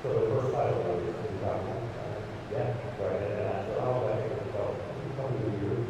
So the first title was yeah, right, and I said, oh, that's it, so, come to you,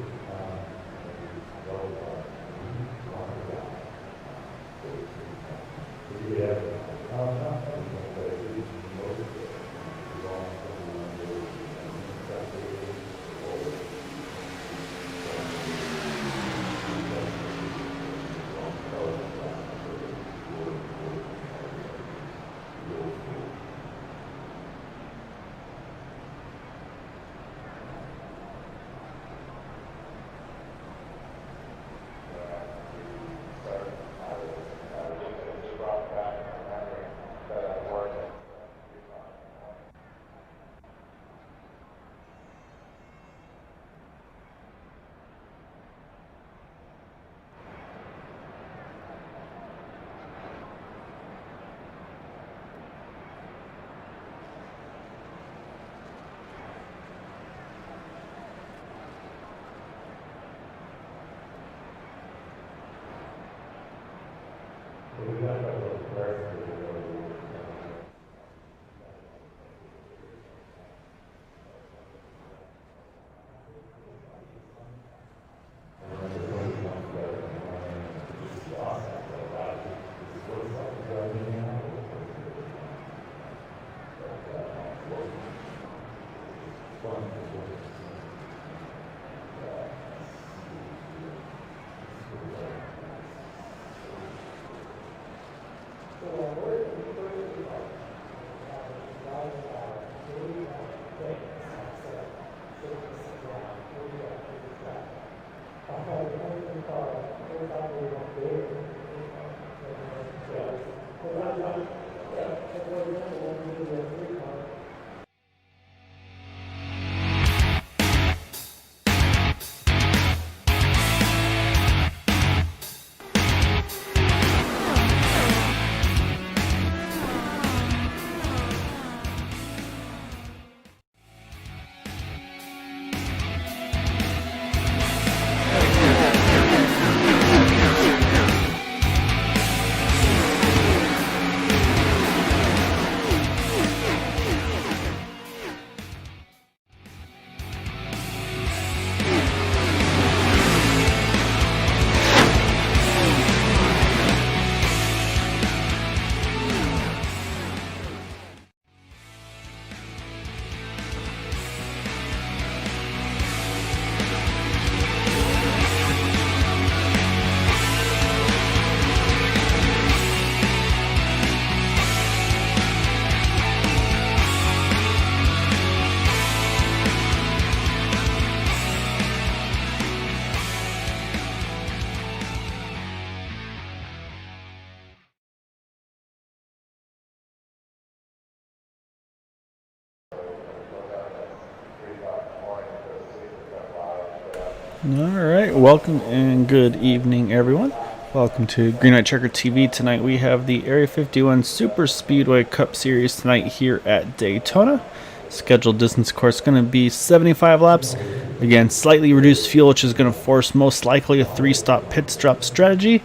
All right, welcome and good evening, everyone. Welcome to Green White Checker TV. Tonight we have the Area 51 Superspeedway Cup Series tonight here at Daytona. Scheduled distance, of course, going to be 75 laps. Again, slightly reduced fuel, which is going to force most likely a 3-stop pit stop strategy.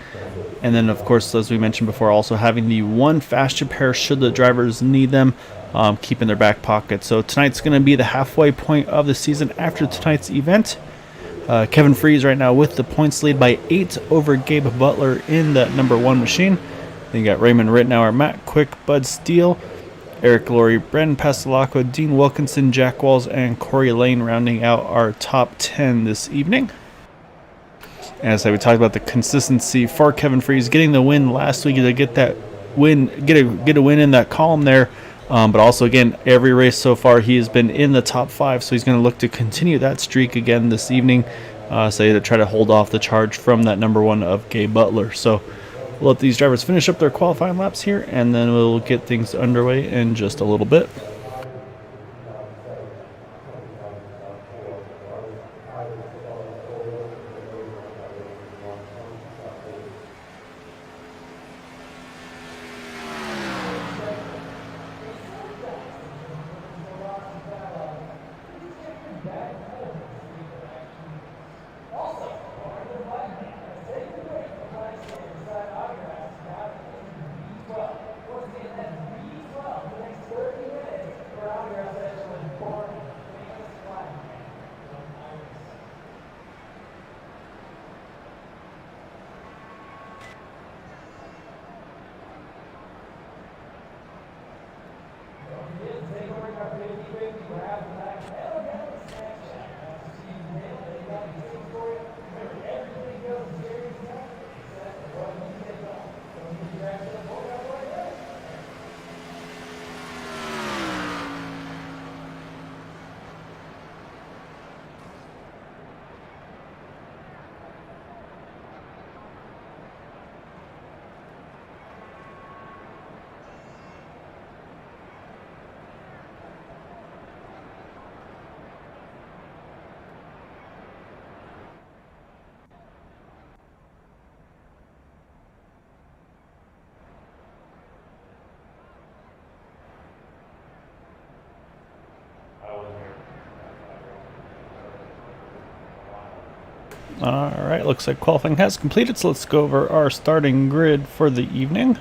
And then, of course, as we mentioned before, also having the one fast repair should the drivers need them, keep in their back pocket. So tonight's going to be the halfway point of the season after tonight's event. Kevin Freeze right now with the points lead by 8 over Gabe Butler in that number 1 machine. Then you got Raymond Rittenauer, Matt Quick, Bud Steele, Eric Laurie, Brandon Pastelacqua, Dean Wilkinson, Jack Walls, and Corey Lane rounding out our top 10 this evening. And as I said, we talked about the consistency for Kevin Freeze getting the win last week to get that win, get a win in that column there. But also, again, every race so far, he has been in the top 5, so he's going to look to continue that streak again this evening, to try to hold off the charge from that number 1 of Gabe Butler. So we'll let these drivers finish up their qualifying laps here, and then we'll get things underway in just a little bit. Alright, looks like qualifying has completed, so let's go over our starting grid for the evening.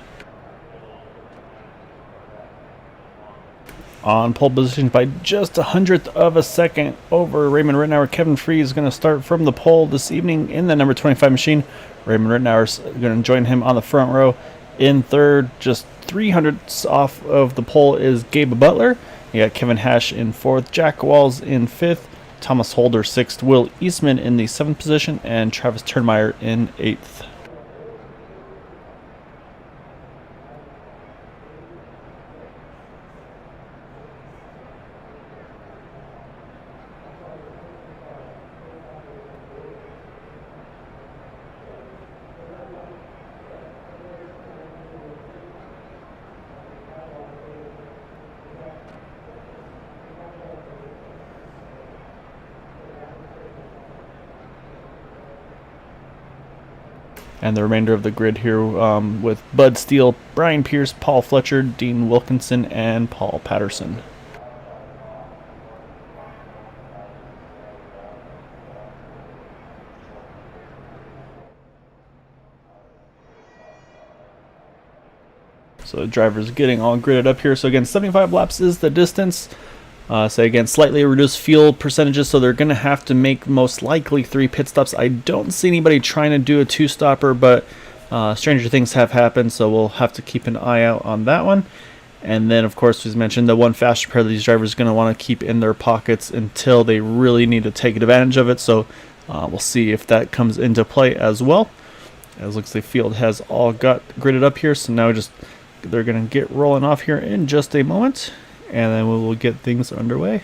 On pole position by just 100th of a second over Raymond Rittenauer, Kevin Freeze is going to start from the pole this evening in the number 25 machine. Raymond Rittenauer is going to join him on the front row. In third, just 300ths off of the pole, is Gabe Butler. You got Kevin Hash in fourth, Jack Walls in fifth, Thomas Holder sixth, Will Eastman in the seventh position, and Travis Turnmeyer in eighth. And the remainder of the grid here with Bud Steele, Brian Pierce, Paul Fletcher, Dean Wilkinson, and Paul Patterson. So the drivers getting all gridded up here. So again, 75 laps is the distance. So again, slightly reduced fuel percentages, so they're going to have to make most likely 3 pit stops. I don't see anybody trying to do a 2-stopper, but stranger things have happened, so we'll have to keep an eye out on that one. And then, of course, as mentioned, the one fast repair that these drivers are going to want to keep in their pockets until they really need to take advantage of it. So we'll see if that comes into play as well. As looks like the field has all got gridded up here, so now they're going to get rolling off here in just a moment, and then we will get things underway.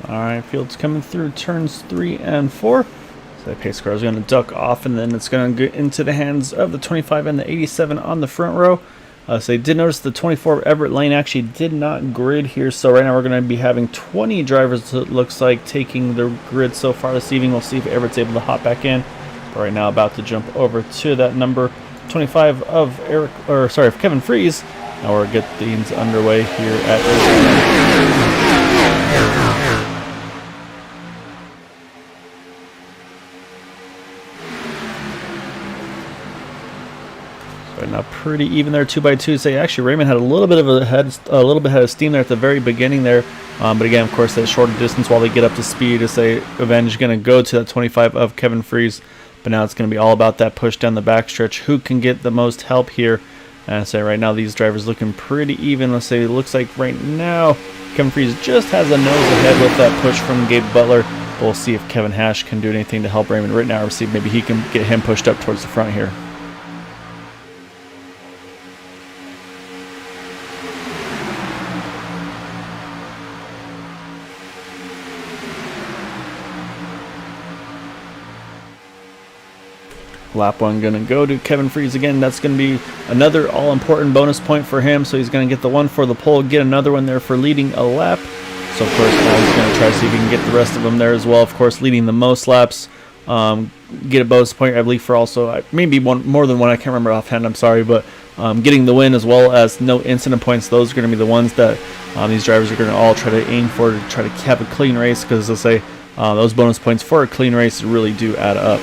All right, field's coming through turns 3 and 4. So that pace car is going to duck off, and then it's going to get into the hands of the 25 and the 87 on the front row. So they did notice the 24 Everett Lane actually did not grid here. So right now we're going to be having 20 drivers, it looks like, taking the grid so far this evening. We'll see if Everett's able to hop back in. But right now about to jump over to that number 25 of Kevin Freeze. Now we'll get things underway here at right now pretty even there, 2x2. Say actually Raymond had a little bit of steam there at the very beginning there, but again, of course, that shorter distance while they get up to speed, is say Avenge going to go to that 25 of Kevin Freeze. But now it's going to be all about that push down the backstretch. Who can get the most help here? And I say right now these drivers looking pretty even. Let's say it looks like right now Kevin Freeze just has a nose ahead with that push from Gabe Butler. But we'll see if Kevin Hash can do anything to help Raymond right now, or see if maybe he can get him pushed up towards the front here. Lap 1 going to go to Kevin Freeze again. That's going to be another all-important bonus point for him. So he's going to get the one for the pole, get another one there for leading a lap. So of course now he's going to try to see if he can get the rest of them there as well. Of course, leading the most laps, get a bonus point, I believe, for also maybe more than one. I can't remember offhand. I'm sorry, but getting the win as well as no incident points. Those are going to be the ones that these drivers are going to all try to aim for to try to have a clean race, because they'll say those bonus points for a clean race really do add up.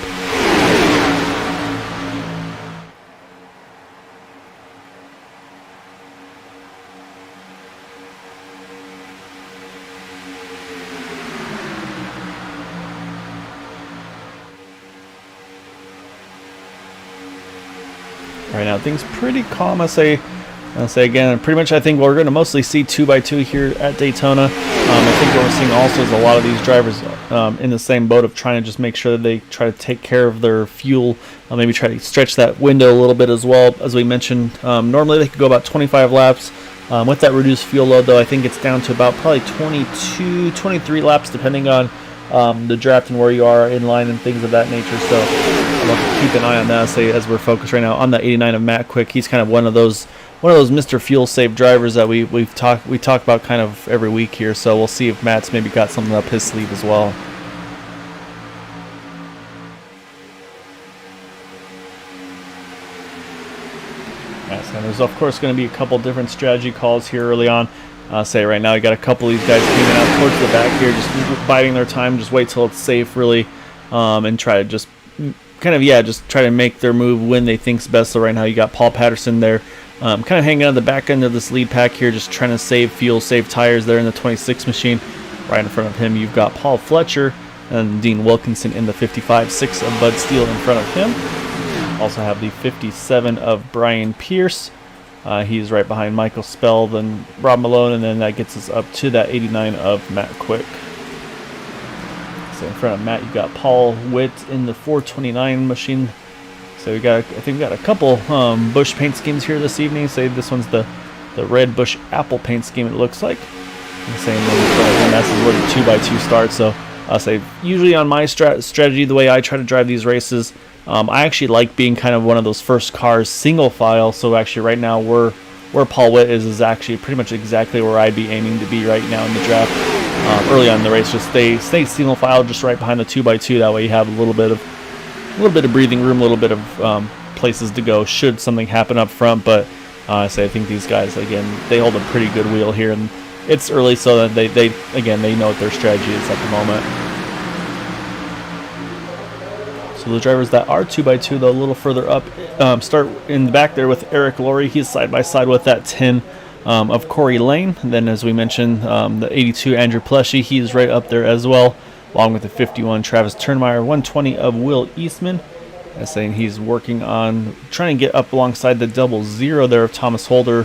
Right now, things pretty calm. I'll say again, pretty much I think we're going to mostly see 2x2 here at Daytona. I think what we're seeing also is a lot of these drivers in the same boat of trying to just make sure that they try to take care of their fuel, maybe try to stretch that window a little bit as well. As we mentioned, normally they could go about 25 laps. With that reduced fuel load, though, I think it's down to about probably 22, 23 laps, depending on the draft and where you are in line and things of that nature. So I'll have to keep an eye on that. Say as we're focused right now on the 89 of Matt Quick. He's kind of one of those Mr. Fuel Save drivers that we talk about kind of every week here. So we'll see if Matt's maybe got something up his sleeve as well. Yes, and there's of course going to be a couple different strategy calls here early on. Say right now you got a couple of these guys coming out towards the back here, just biding their time, just wait till it's safe really, and try to just just try to make their move when they think's best. So right now you got Paul Patterson there, kind of hanging on the back end of this lead pack here, just trying to save fuel, save tires there in the 26 machine. Right in front of him you've got Paul Fletcher and Dean Wilkinson in the 55-6 of Bud Steele in front of him. Also have the 57 of Brian Pierce. He's right behind Michael Spell, then Rob Malone, and then that gets us up to that 89 of Matt Quick. So in front of Matt, you've got Paul Witt in the 429 machine. So I think we got a couple Busch paint schemes here this evening. Say this one's the red Busch Apple paint scheme, it looks like. And same and that's where the 2x2 starts. So I'll say usually on my strategy, the way I try to drive these races, I actually like being kind of one of those first cars single file. So actually right now where Paul Witt is actually pretty much exactly where I'd be aiming to be right now in the draft. Early on in the race, just stay single file just right behind the 2x2. That way you have a little bit of breathing room, a little bit of places to go should something happen up front. But I think these guys, again, they hold a pretty good wheel here, and it's early, so that they know what their strategy is at the moment. So the drivers that are 2x2, though, a little further up, start in the back there with Eric Laurie. He's side by side with that 10 of Corey Lane. And then, as we mentioned, the 82 Andrew Pleshy, he's right up there as well, along with the 51 Travis Turnmeyer, 120 of Will Eastman. Saying he's working on trying to get up alongside the 00 there of Thomas Holder,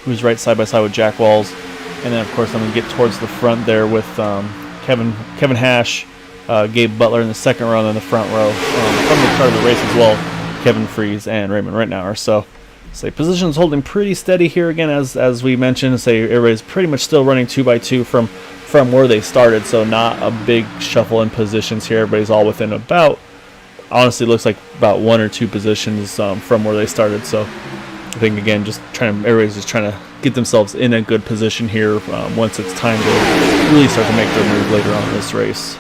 who's right side by side with Jack Walls. And then, of course, I'm going to get towards the front there with Kevin Hash, Gabe Butler in the second row, and then the front row from the start of the race as well, Kevin Freeze and Raymond Rittenauer. So Say position's holding pretty steady here again, as we mentioned. Say everybody's pretty much still running 2x2 from where they started, so not a big shuffle in positions here. Everybody's all within about, honestly, looks like about 1 or 2 positions from where they started. So I think again, everybody's just trying to get themselves in a good position here once it's time to really start to make their move later on in this race.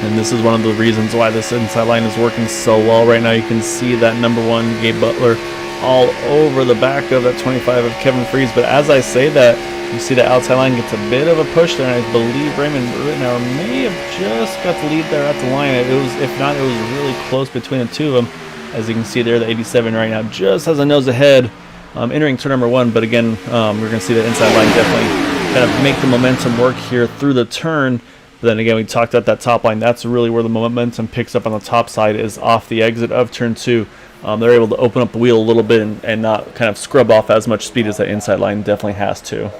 And this is one of the reasons why this inside line is working so well right now. You can see that number 1, Gabe Butler, all over the back of that 25 of Kevin Freeze. But as I say that, you see the outside line gets a bit of a push there, and I believe Raymond Rittenauer may have just got the lead there at the line. If not, it was really close between the two of them. As you can see there, the 87 right now just has a nose ahead, entering turn number 1. But again, we're going to see the inside line definitely kind of make the momentum work here through the turn. But then again, we talked about that top line. That's really where the momentum picks up on the top side, is off the exit of turn 2. They're able to open up the wheel a little bit and not kind of scrub off as much speed as that inside line definitely has to.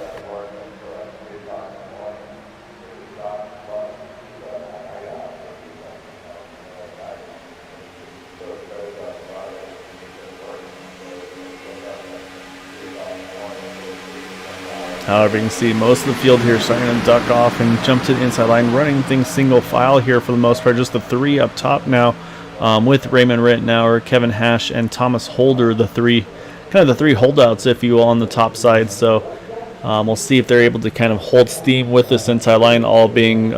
However, you can see most of the field here starting to duck off and jump to the inside line, running things single file here for the most part. Just the 3 up top now, with Raymond Rittenauer, Kevin Hash, and Thomas Holder, the 3 holdouts, if you will, on the top side. So we'll see if they're able to kind of hold steam with this inside line, all being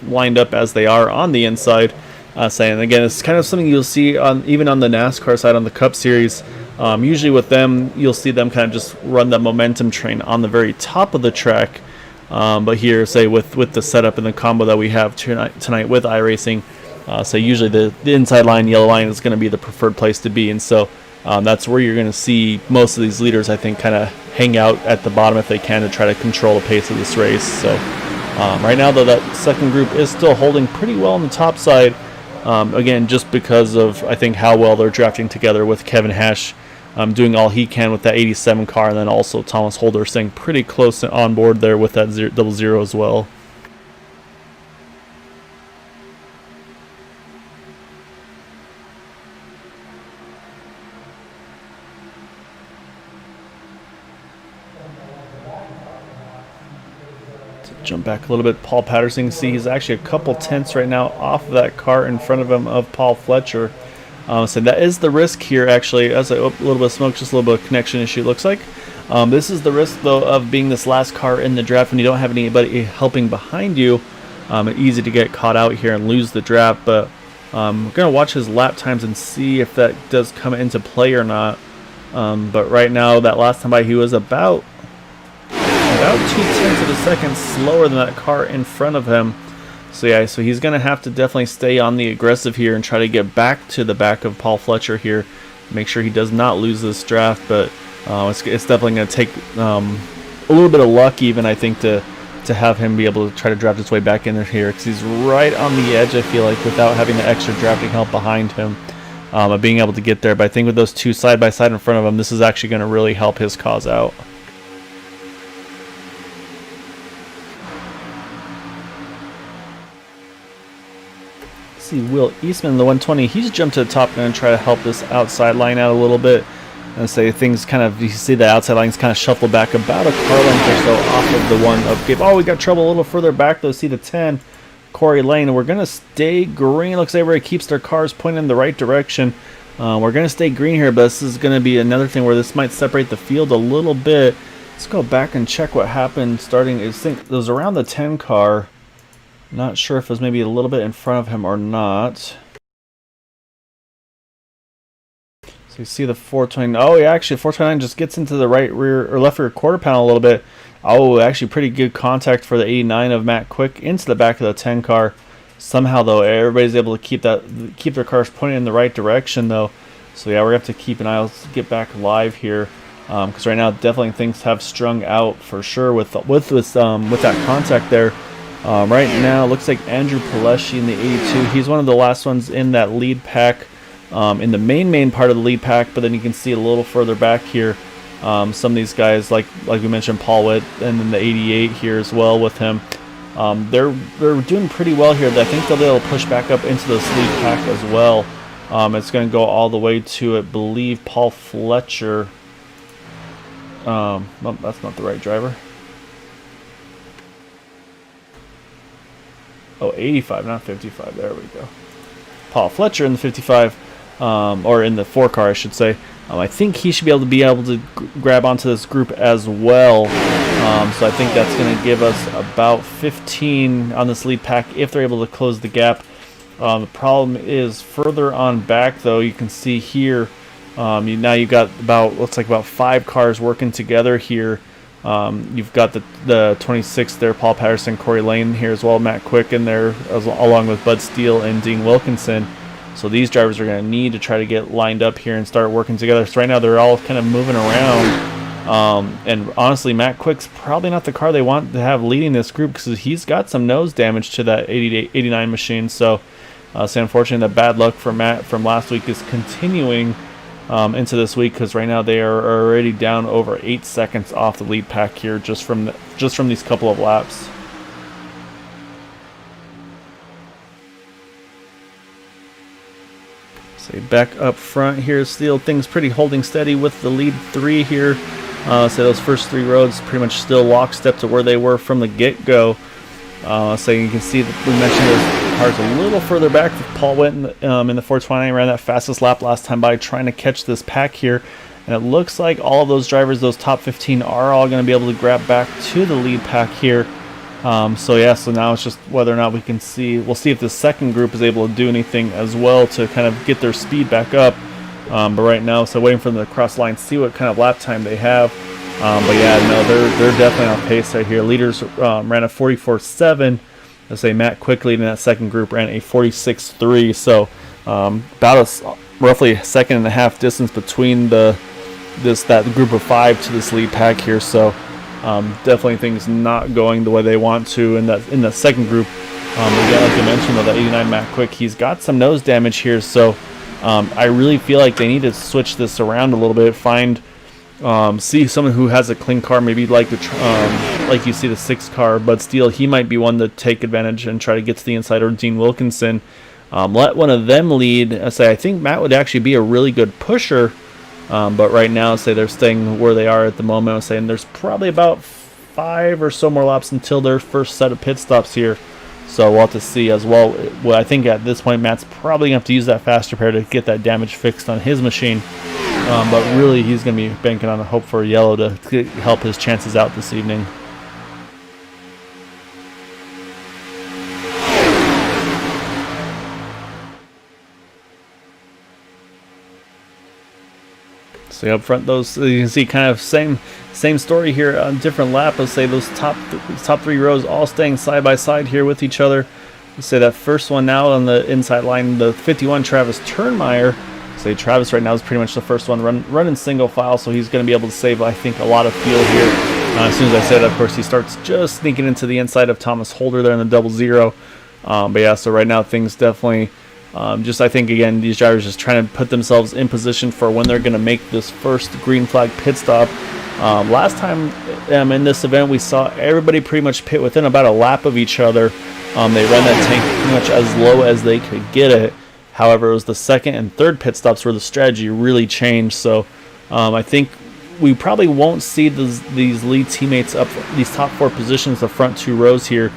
lined up as they are on the inside. And again, it's kind of something you'll see even on the NASCAR side on the Cup Series. Usually with them, you'll see them kind of just run that momentum train on the very top of the track. But here, say with the setup and the combo that we have tonight with iRacing, so usually the inside line, yellow line, is going to be the preferred place to be. And so that's where you're going to see most of these leaders, I think, kind of hang out at the bottom if they can to try to control the pace of this race. So right now, though, that second group is still holding pretty well on the top side. Again, just because of, I think, how well they're drafting together, with Kevin Hash doing all he can with that 87 car, and then also Thomas Holder staying pretty close on board there with that 00 as well. Jump back a little bit, Paul Patterson, see he's actually a couple tenths right now off of that car in front of him of Paul Fletcher. So that is the risk here, actually. As a little bit of smoke, just a little bit of connection issue, it looks like. This is the risk, though, of being this last car in the draft when you don't have anybody helping behind you. Easy to get caught out here and lose the draft, but we're going to watch his lap times and see if that does come into play or not. But right now, that last time by, he was about 0.2 of a second slower than that car in front of him. So yeah, so he's going to have to definitely stay on the aggressive here and try to get back to the back of Paul Fletcher here. Make sure he does not lose this draft, but it's definitely going to take a little bit of luck even, I think, to have him be able to try to draft his way back in here, because he's right on the edge, I feel like, without having the extra drafting help behind him, of being able to get there. But I think with those two side by side in front of him, this is actually going to really help his cause out. See Will Eastman, the 120, he's jumped to the top, going to try to help this outside line out a little bit. And say things kind of, you see the outside lines kind of shuffle back about a car length or so off of the one of Gabe. Oh, we got trouble a little further back though. See the 10, Corey Lane. We're going to stay green. Looks like everybody keeps their cars pointing in the right direction. We're going to stay green here, but this is going to be another thing where this might separate the field a little bit. Let's go back and check what happened starting. I think it was around the 10 car. Not sure if it was maybe a little bit in front of him or not. So you see the 420. Oh, yeah, actually, 429 just gets into the right rear or left rear quarter panel a little bit. Oh, actually, pretty good contact for the 89 of Matt Quick into the back of the 10 car. Somehow, though, everybody's able to keep their cars pointing in the right direction, though. So yeah, we're gonna have to keep an eye. Let's get back live here, because right now, definitely things have strung out for sure with that contact there. Right now, looks like Andrew Pileshi in the 82. He's one of the last ones in that lead pack. in the main part of the lead pack, but then you can see a little further back here, some of these guys like we mentioned, Paul Witt, and then the 88 here as well with him. They're doing pretty well here. I think they'll be able to push back up into this lead pack as well. It's going to go all the way to, I believe, Paul Fletcher. Well, that's not the right driver. Oh, 85, not 55. There we go. Paul Fletcher in the 55, or in the 4 car, I should say. I think he should be able to grab onto this group as well. So I think that's going to give us about 15 on this lead pack if they're able to close the gap. The problem is further on back, though. You can see here, now you've got looks like about 5 cars working together here. You've got the 26 there, Paul Patterson, Corey Lane here as well, Matt Quick in there, along with Bud Steele and Dean Wilkinson. So these drivers are going to need to try to get lined up here and start working together. So right now they're all kind of moving around. And honestly, Matt Quick's probably not the car they want to have leading this group because he's got some nose damage to that 89 machine. So unfortunately, the bad luck for Matt from last week is continuing into this week, because right now they are already down over 8 seconds off the lead pack here just from these couple of laps. So back up front here, still things pretty holding steady with the lead 3 here. So those first 3 rows pretty much still lockstep to where they were from the get-go. So you can see that we mentioned those cars a little further back. Paul Witt in the 429 ran that fastest lap last time by, trying to catch this pack here. And it looks like all of those drivers, those top 15, are all going to be able to grab back to the lead pack here. So now it's just whether or not we'll see if the second group is able to do anything as well to kind of get their speed back up. But right now, so waiting for them to cross line, see what kind of lap time they have. But yeah, no, they're definitely on pace right here. Leaders ran a 44.7. Let's say Matt Quick leading that second group ran a 46.3. So about roughly a second and a half distance between that group of 5 to this lead pack here. So definitely things not going the way they want to in the second group. Again, like you mentioned, though, the 89 Matt Quick, he's got some nose damage here. So I really feel like they need to switch this around a little bit. See someone who has a clean car, maybe like you see the 6 car, Bud Steele. He might be one to take advantage and try to get to the inside, or Dean Wilkinson. Let one of them lead. I think Matt would actually be a really good pusher. But right now, they're staying where they are at the moment. I'm saying there's probably about 5 or so more laps until their first set of pit stops here. So we'll have to see as well. Well, I think at this point, Matt's probably going to have to use that fast repair to get that damage fixed on his machine. But really, he's going to be banking on a hope for a yellow to help his chances out this evening. So up front, those you can see kind of same story here on different lap. Let's say those top 3 rows all staying side by side here with each other. Let's say that first one now on the inside line, the 51 Travis Turnmeyer. Say Travis right now is pretty much the first one running single file, so he's going to be able to save, I think, a lot of fuel here. As soon as I say that, of course, he starts just sneaking into the inside of Thomas Holder there in the 00. But yeah, so right now things definitely. I think, again, these drivers just trying to put themselves in position for when they're going to make this first green flag pit stop. Last time in this event, we saw everybody pretty much pit within about a lap of each other. They ran that tank pretty much as low as they could get it. However, it was the second and third pit stops where the strategy really changed. So I think we probably won't see these lead teammates up these top 4 positions, the front 2 rows here.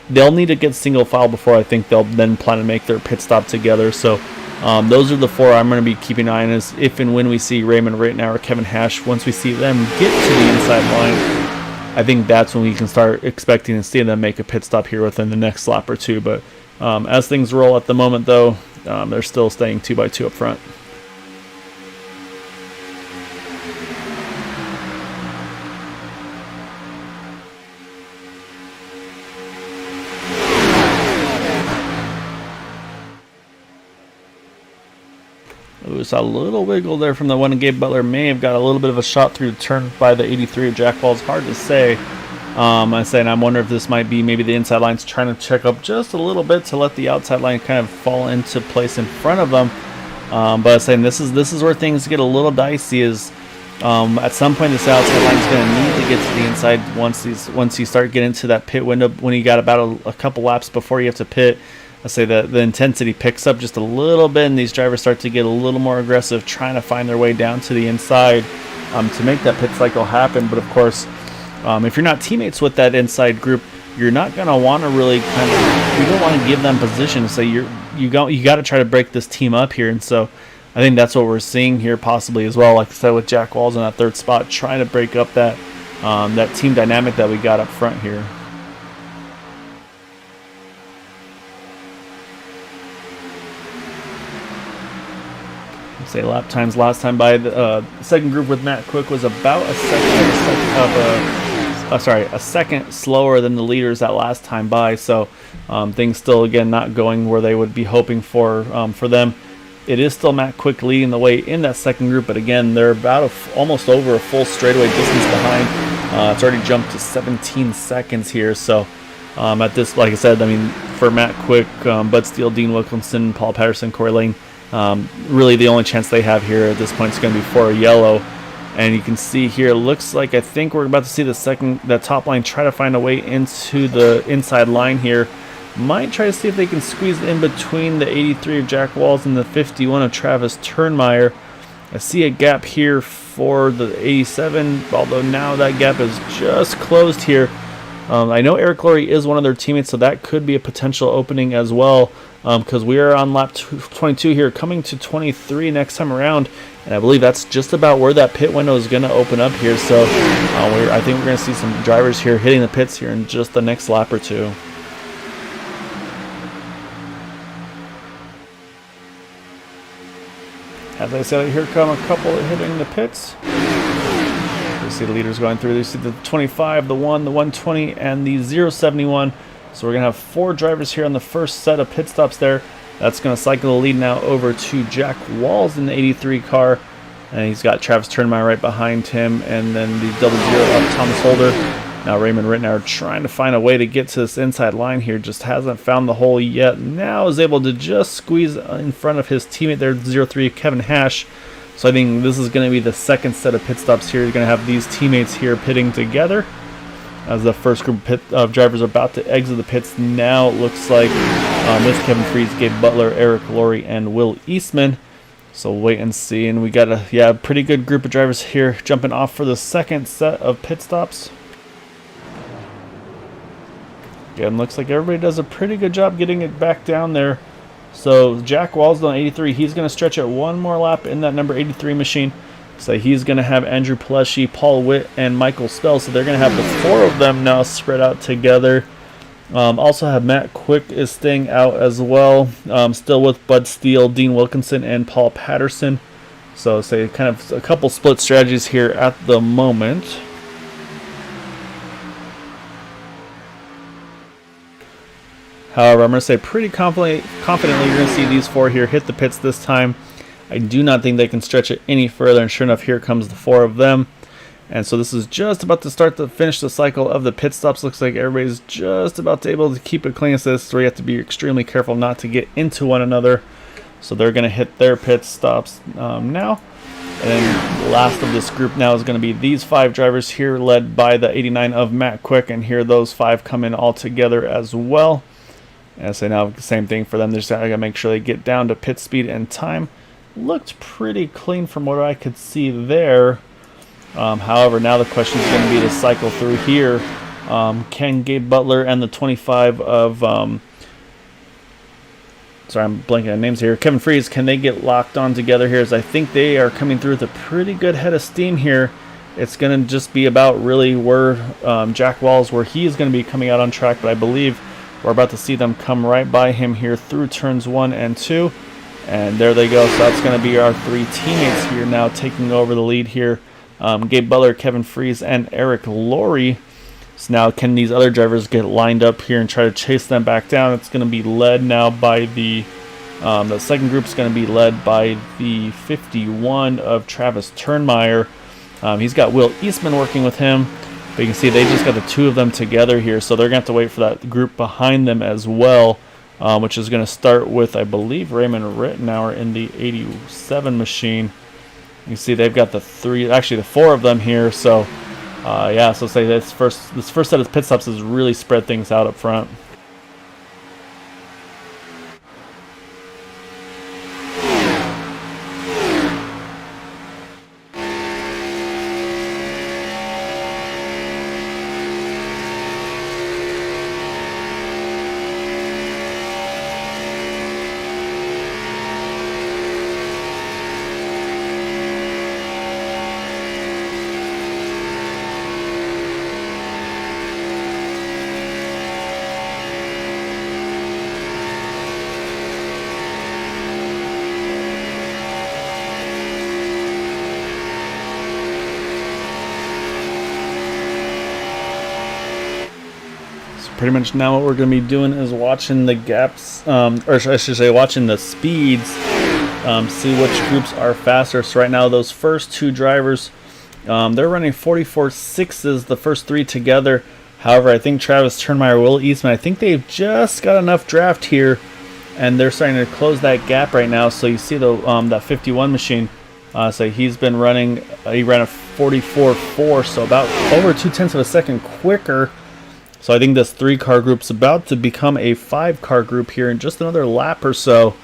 They'll need to get single file before I think they'll then plan to make their pit stop together. So those are the 4 I'm going to be keeping an eye on, is if and when we see Raymond Rittenauer or Kevin Hash. Once we see them get to the inside line, I think that's when we can start expecting to see them make a pit stop here within the next lap or 2. But as things roll at the moment, though, they're still staying 2x2 up front. We saw a little wiggle there from the one, and Gabe Butler may have got a little bit of a shot through the turn by the 83 of Jack Ball. It's hard to say. I'm wondering if this might be maybe the inside line's trying to check up just a little bit to let the outside line kind of fall into place in front of them. But I'm saying this is where things get a little dicey. Is at some point this outside line is going to need to get to the inside once you start getting to that pit window, when you got about a couple laps before you have to pit. I say that the intensity picks up just a little bit, and these drivers start to get a little more aggressive, trying to find their way down to the inside to make that pit cycle happen. But of course, if you're not teammates with that inside group, you're not going to want to really you don't want to give them position. So you got to try to break this team up here, and so I think that's what we're seeing here possibly as well. Like I said, with Jack Walls in that third spot, trying to break up that that team dynamic that we got up front here. Say lap times last time by the second group with Matt Quick was about a second slower than the leaders that last time by. So things still again not going where they would be hoping for them. It is still Matt Quick leading the way in that second group, but again they're about almost over a full straightaway distance behind. It's already jumped to 17 seconds here. So at this, like I said, I mean for Matt Quick, Bud Steele, Dean Wilkinson, Paul Patterson, Corey Lane. Really the only chance they have here at this point is going to be for a yellow. And you can see here, it looks like I think we're about to see the top line try to find a way into the inside line here. Might try to see if they can squeeze in between the 83 of Jack Walls and the 51 of Travis Turnmeyer. I see a gap here for the 87, although now that gap is just closed here. I know Eric Laurie is one of their teammates, so that could be a potential opening as well, because we are on lap 22 here, coming to 23 next time around, and I believe that's just about where that pit window is going to open up here. So I think we're going to see some drivers here hitting the pits here in just the next lap or two. As I said, here come a couple hitting the pits. You see the leaders going through. You see the 25, the 1, the 120, and the 071. So we're going to have 4 drivers here on the first set of pit stops there. That's going to cycle the lead now over to Jack Walls in the 83 car. And he's got Travis Turnmeyer right behind him. And then the 00 of Thomas Holder. Now Raymond Rittenauer trying to find a way to get to this inside line here. Just hasn't found the hole yet. Now is able to just squeeze in front of his teammate there, 03 Kevin Hash. So I think this is going to be the second set of pit stops here. You're going to have these teammates here pitting together as the first group of drivers are about to exit the pits. Now it looks like with Kevin Freeze, Gabe Butler, Eric Laurie, and Will Eastman. So wait and see. And we got a pretty good group of drivers here jumping off for the second set of pit stops. Again, looks like everybody does a pretty good job getting it back down there. So Jack Walls on 83, he's going to stretch it one more lap in that number 83 machine. So he's going to have Andrew Pleshy, Paul Witt, and Michael Spell. So they're going to have the 4 of them now spread out together. Also have Matt Quick is staying out as well. Still with Bud Steele, Dean Wilkinson, and Paul Patterson. So say kind of a couple split strategies here at the moment. However, I'm going to say pretty confidently you're going to see these 4 here hit the pits this time. I do not think they can stretch it any further, and sure enough, here comes the 4 of them. And so this is just about to finish the cycle of the pit stops. Looks like everybody's just about to able to keep it clean as this, so you have to be extremely careful not to get into one another. So they're going to hit their pit stops now. And then the last of this group now is going to be these 5 drivers here, led by the 89 of Matt Quick, and here those 5 come in all together as well. And so now the same thing for them. They just gotta make sure they get down to pit speed and time. Looked pretty clean from what I could see there. However, now the question is going to be to cycle through here. Can Gabe Butler and the 25 of sorry, I'm blanking on names here. Kevin Freeze, can they get locked on together here? As I think they are coming through with a pretty good head of steam here. It's going to just be about really where Jack Walls, where he is going to be coming out on track, but I believe we're about to see them come right by him here through turns 1 and 2. And there they go. So that's going to be our 3 teammates here now taking over the lead here. Gabe Butler, Kevin Freeze, and Eric Laurie. So now can these other drivers get lined up here and try to chase them back down? It's going to be led now by the second group is going to be led by the 51 of Travis Turnmeyer. He's got Will Eastman working with him. But you can see they just got the 2 of them together here, so they're going to have to wait for that group behind them as well which is going to start with, I believe, Raymond Rittenauer in the 87 machine. You see they've got the four of them here. So yeah, so say this first set of pit stops has really spread things out up front. Pretty much now what we're going to be doing is watching the gaps, or I should say watching the speeds, see which groups are faster. So right now those first two drivers, they're running 44.6s, the first three together. However, I think Travis Turnmeyer, Will Eastman, I think they've just got enough draft here, and they're starting to close that gap right now. So you see the that 51 machine, so he's been running, he ran a 44.4, so about over 0.2 of a second quicker. So I think this 3-car group's about to become a 5-car group here in just another lap or so,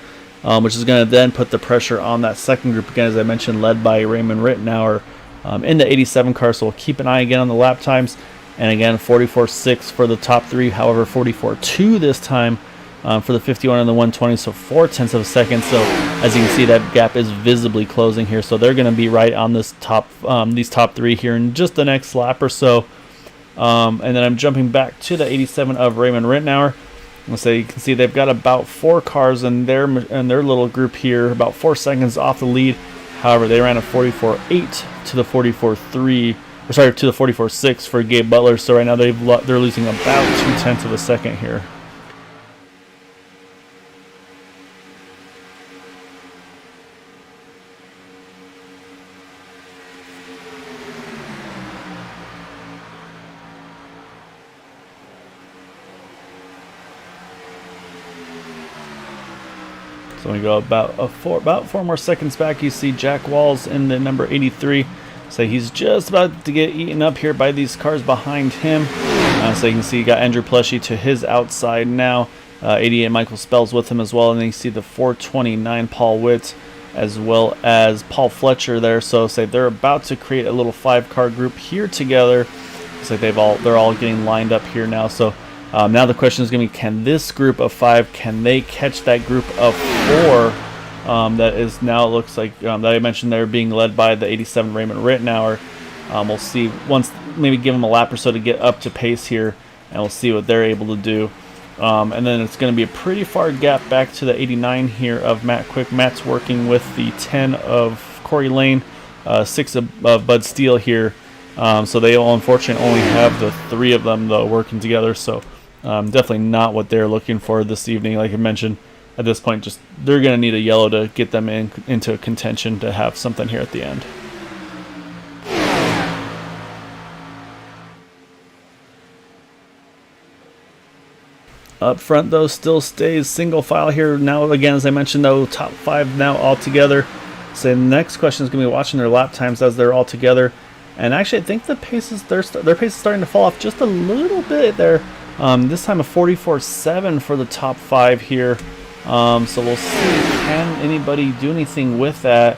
which is going to then put the pressure on that second group again, as I mentioned, led by Raymond Rittenauer in the 87 car. So we'll keep an eye again on the lap times. And again, 44.6 for the top 3, however, 44.2 this time for the 51 and the 120, so 0.4 of a second. So as you can see, that gap is visibly closing here. So they're going to be right on this these top 3 here in just the next lap or so. And then I'm jumping back to the 87 of Raymond Rittenauer. So you can see they've got about 4 cars in their little group here, about 4 seconds off the lead. However, they ran a 44.8 to the 44.3, or sorry, to the 44.6 for Gabe Butler. So right now they're losing about 0.2 of a second here. So we go about 4 more seconds back. You see Jack Walls in the number 83. So he's just about to get eaten up here by these cars behind him. So you can see you got Andrew Pleshy to his outside now. 88 Michael Spells with him as well. And then you see the 429 Paul Witt as well as Paul Fletcher there. So say they're about to create a little 5-car group here together. It's like they're all getting lined up here now. So now the question is going to be, can this group of 5, can they catch that group of 4 that is now, looks like, that I mentioned they're being led by the 87 Raymond Rittenauer. We'll see, once maybe give them a lap or so to get up to pace here, and we'll see what they're able to do. And then it's going to be a pretty far gap back to the 89 here of Matt Quick. Matt's working with the 10 of Corey Lane, 6 of Bud Steele here. So they all unfortunately only have the 3 of them though working together. So definitely not what they're looking for this evening. Like I mentioned, at this point, just they're going to need a yellow to get them into contention to have something here at the end. Up front, though, still stays single file here. Now, again, as I mentioned, though, top 5 now all together. So the next question is going to be watching their lap times as they're all together. And actually, I think the paces, their pace is starting to fall off just a little bit there. This time a 44.7 for the top 5 here. So we'll see, can anybody do anything with that?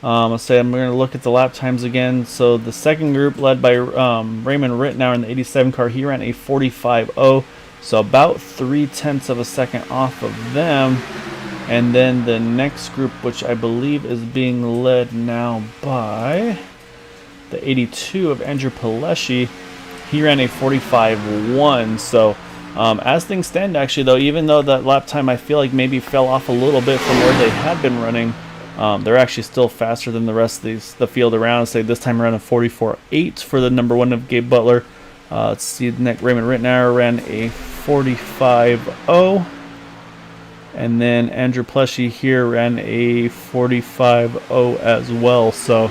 Let's say I'm going to look at the lap times again. So the second group led by Raymond Rittenauer in the 87 car, he ran a 45.0. So about 0.3 of a second off of them. And then the next group, which I believe is being led now by the 82 of Andrew Pileshi, he ran a 45.1. So as things stand, actually, though, even though that lap time I feel like maybe fell off a little bit from where they had been running, they're actually still faster than the rest of the field around. Say this time around a 44.8 for the number 1 of Gabe Butler. Let's see, Raymond Rittenauer ran a 45.0. And then Andrew Pleshy here ran a 45.0 as well. So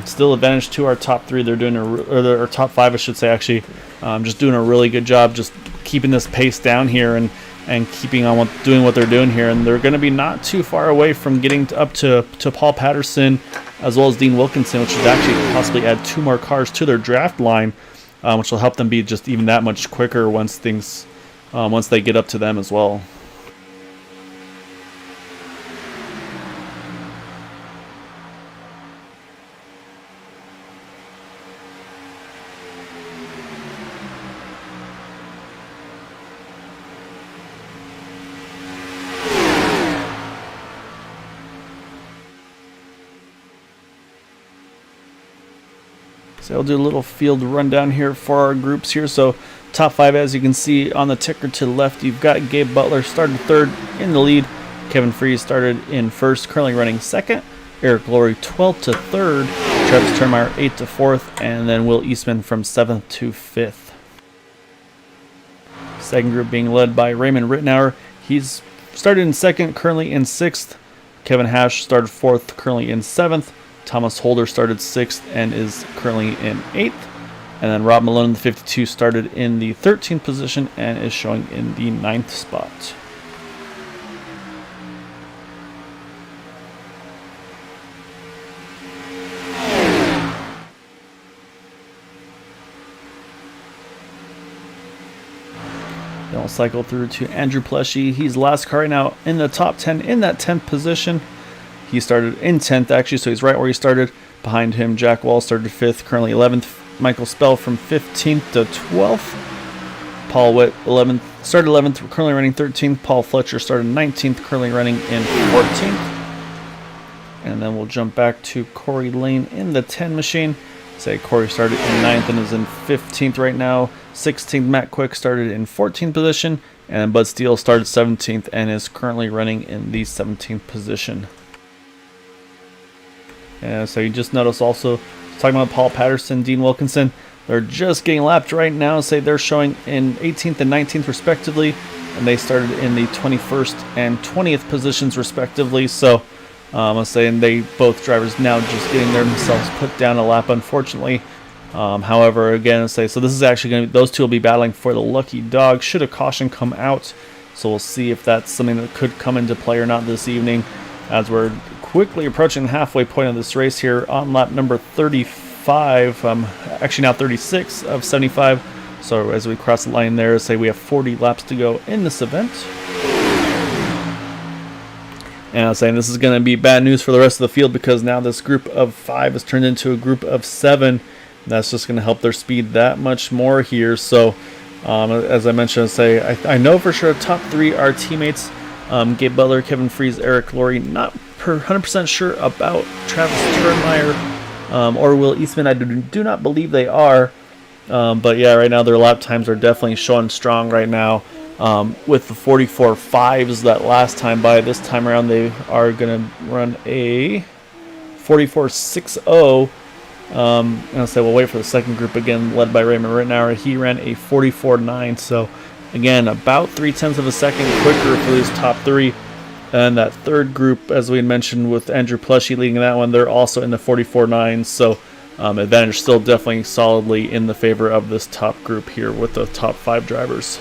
still advantage to our top 3. They're doing or our top 5, I should say, actually. Just doing a really good job just keeping this pace down here. And and keeping on doing what they're doing here. And they're going to be not too far away from getting up to Paul Patterson as well as Dean Wilkinson, which would actually possibly add 2 more cars to their draft line, which will help them be just even that much quicker once they get up to them as well. So I'll do a little field rundown here for our groups here. So top 5, as you can see on the ticker to the left, you've got Gabe Butler started 3rd in the lead. Kevin Freese started in 1st, currently running 2nd. Eric Laurie 12th to 3rd. Travis Turnmeyer 8th to 4th. And then Will Eastman from 7th to 5th. Second group being led by Raymond Rittenauer. He's started in 2nd, currently in 6th. Kevin Hash started 4th, currently in 7th. Thomas Holder started 6th and is currently in 8th. And then Rob Malone in the 52 started in the 13th position and is showing in the 9th spot. Then we'll cycle through to Andrew Pleshy. He's last car right now in the top 10 in that 10th position. He started in 10th, actually, so he's right where he started. Behind him, Jack Wall started 5th, currently 11th. Michael Spell from 15th to 12th. Paul Witt started 11th, currently running 13th. Paul Fletcher started 19th, currently running in 14th. And then we'll jump back to Corey Lane in the 10 machine. Say Corey started in 9th and is in 15th right now. 16th, Matt Quick started in 14th position. And Bud Steele started 17th and is currently running in the 17th position. And so you just notice also, talking about Paul Patterson, Dean Wilkinson, they're just getting lapped right now. Say they're showing in 18th and 19th respectively, and they started in the 21st and 20th positions respectively. So I'm saying they both drivers now just getting themselves put down a lap, unfortunately. However, again, so this is actually going to be, those two will be battling for the lucky dog should a caution come out. So we'll see if that's something that could come into play or not this evening, as we're quickly approaching the halfway point of this race here on lap number 35, actually now 36 of 75. So as we cross the line there, say we have 40 laps to go in this event. And I was saying this is going to be bad news for the rest of the field, because now this group of 5 has turned into a group of 7. That's just going to help their speed that much more here. So as I mentioned, I know for sure top 3 are teammates. Gabe Butler, Kevin Freese, Eric Laurie. Not 100% sure about Travis Turnmeyer or Will Eastman. I do not believe they are. But yeah, right now their lap times are definitely showing strong right now. With the 44.5s that last time by, this time around they are going to run a 44.60. And I'll say we'll wait for the second group again, led by Raymond Rittenauer. He ran a 44.9. So again, about 0.3 of a second quicker for these top 3. And that third group, as we had mentioned, with Andrew Pleshy leading that one, they're also in the 44.9. So advantage still definitely solidly in the favor of this top group here with the top 5 drivers.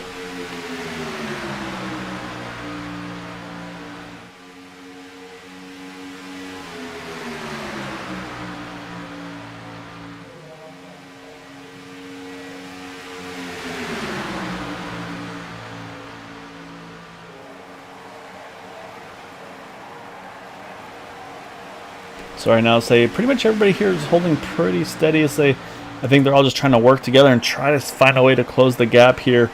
So right now, pretty much everybody here is holding pretty steady. I think they're all just trying to work together and try to find a way to close the gap here.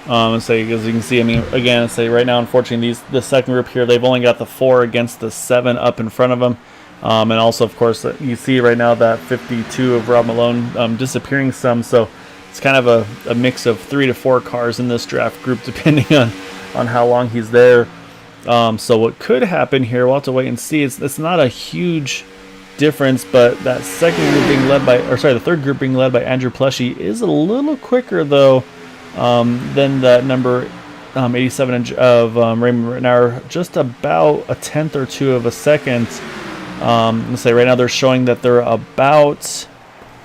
As you can see, again, right now, unfortunately, the second group here, they've only got the 4 against the 7 up in front of them. And also, of course, you see right now that 52 of Rob Malone disappearing some. So it's kind of a mix of 3 to 4 cars in this draft group, depending on how long he's there. So what could happen here, we'll have to wait and see. It's not a huge difference, but that second group being led by, the third group being led by Andrew Pleshy is a little quicker though than that number 87 of Raymond Rittenauer, just about a 1/10 or 2 of a second. Right now they're showing that they're about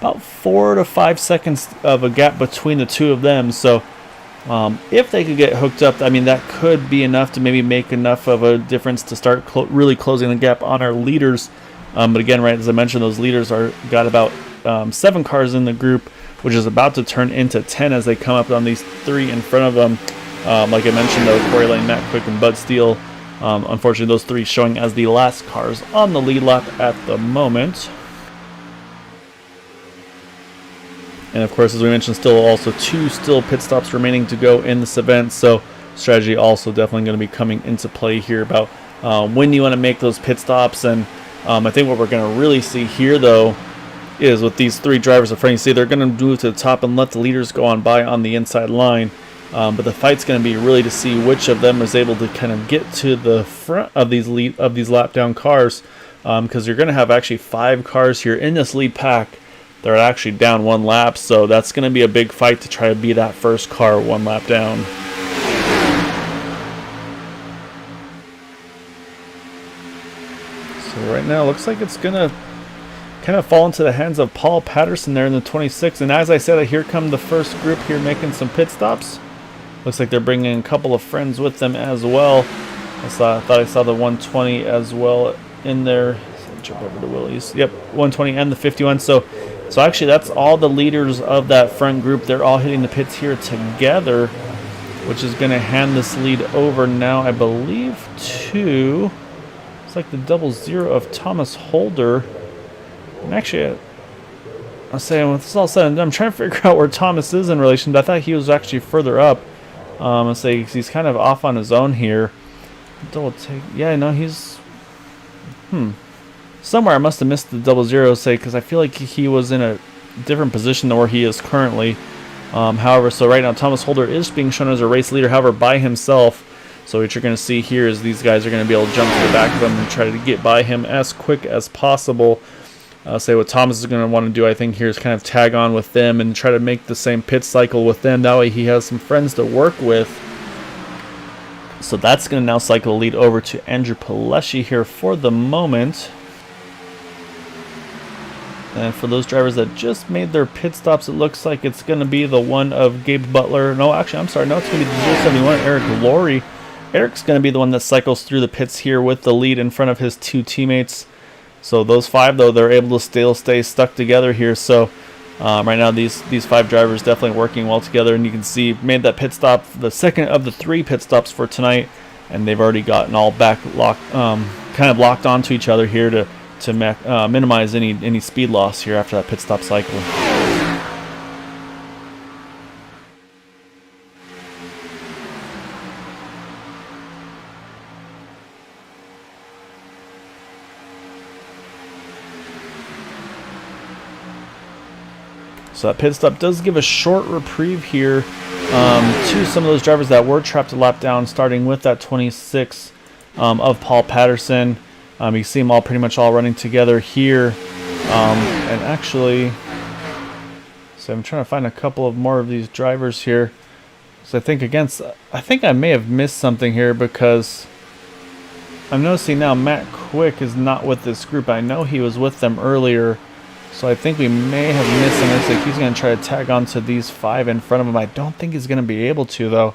4 to 5 seconds of a gap between the two of them. So If they could get hooked up, I mean, that could be enough to maybe make enough of a difference to start really closing the gap on our leaders. But again, right, as I mentioned, those leaders got about 7 cars in the group, which is about to turn into 10 as they come up on these 3 in front of them. Like I mentioned, though, Corey Lane, Matt Quick, and Bud Steele. Unfortunately, those 3 showing as the last cars on the lead lap at the moment. And of course, as we mentioned, still also 2 pit stops remaining to go in this event. So strategy also definitely going to be coming into play here about when you want to make those pit stops. And I think what we're going to really see here, though, is with these 3 drivers in front, you see they're going to move to the top and let the leaders go on by on the inside line. But the fight's going to be really to see which of them is able to kind of get to the front of these lap down cars, because you're going to have actually 5 cars here in this lead pack. They're actually down 1 lap, so that's going to be a big fight to try to be that first car 1 lap down. So right now, it looks like it's going to kind of fall into the hands of Paul Patterson there in the 26. And as I said, here come the first group here making some pit stops. Looks like they're bringing a couple of friends with them as well. I thought I saw the 120 as well in there. Jump over to Willie's. Yep, 120 and the 51. So actually, that's all the leaders of that front group. They're all hitting the pits here together, which is going to hand this lead over now, I believe, to, it's like the 00 of Thomas Holder. And actually, I'm saying, when this is all said and done, I'm trying to figure out where Thomas is in relation, but I thought he was actually further up. I'll say he's kind of off on his own here. Double take. Yeah, no, he's somewhere. I must have missed the 00, say, because I feel like he was in a different position than where he is currently. However, so right now Thomas Holder is being shown as a race leader, however, by himself. So what you're going to see here is these guys are going to be able to jump to the back of him and try to get by him as quick as possible. Say what Thomas is going to want to do, I think, here is kind of tag on with them and try to make the same pit cycle with them. That way he has some friends to work with. So that's going to now cycle the lead over to Andrew Pileshi here for the moment. And for those drivers that just made their pit stops, it looks like it's going to be the one of Gabe Butler. No, actually, I'm sorry. No, it's going to be the 071, Eric Laurie. Eric's going to be the one that cycles through the pits here with the lead in front of his 2 teammates. So those 5, though, they're able to still stay stuck together here. So right now, these 5 drivers definitely working well together. And you can see made that pit stop, the second of the 3 pit stops for tonight. And they've already gotten all back locked, kind of locked onto each other here to minimize any speed loss here after that pit stop cycle. So that pit stop does give a short reprieve here to some of those drivers that were trapped a lap down, starting with that 26 of Paul Patterson. You see them all pretty much all running together here. And actually, so I'm trying to find a couple of more of these drivers here. So I think I may have missed something here, because I'm noticing now Matt Quick is not with this group. I know he was with them earlier. So I think we may have missed him. Looks like he's going to try to tag on to these 5 in front of him. I don't think he's going to be able to, though.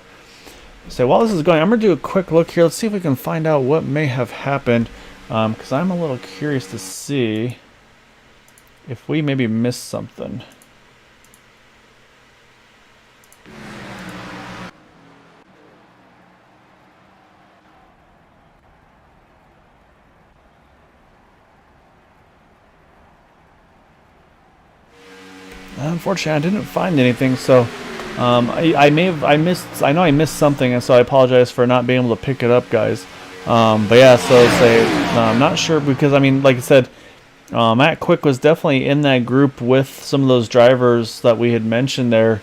So while this is going, I'm going to do a quick look here. Let's see if we can find out what may have happened. Because I'm a little curious to see if we maybe missed something. Unfortunately, I didn't find anything, so I know I missed something, and so I apologize for not being able to pick it up, guys. But yeah, so I'm not sure, because I mean, like I said, Matt Quick was definitely in that group with some of those drivers that we had mentioned there,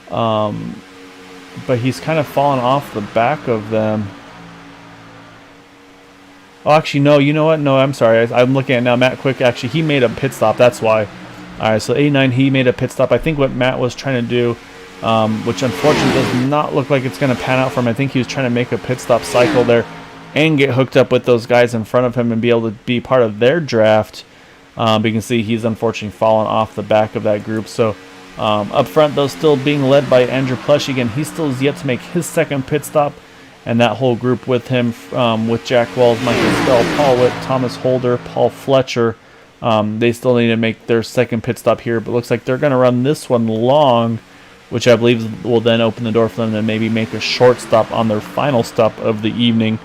but he's kind of fallen off the back of them. Oh, actually, no, you know what? No, I'm sorry. I'm looking at now. Matt Quick, actually, he made a pit stop. That's why. All right, so 89, he made a pit stop. I think what Matt was trying to do, which unfortunately does not look like it's going to pan out for him. I think he was trying to make a pit stop cycle there and get hooked up with those guys in front of him and be able to be part of their draft. But you can see he's unfortunately fallen off the back of that group. So Up front, though, still being led by Andrew Plush. Again, he still is yet to make his second pit stop, and that whole group with him, with Jack Wells, Michael Spell, Paul Witt, Thomas Holder, Paul Fletcher, they still need to make their second pit stop here, but looks like they're going to run this one long, which I believe will then open the door for them to maybe make a short stop on their final stop of the evening.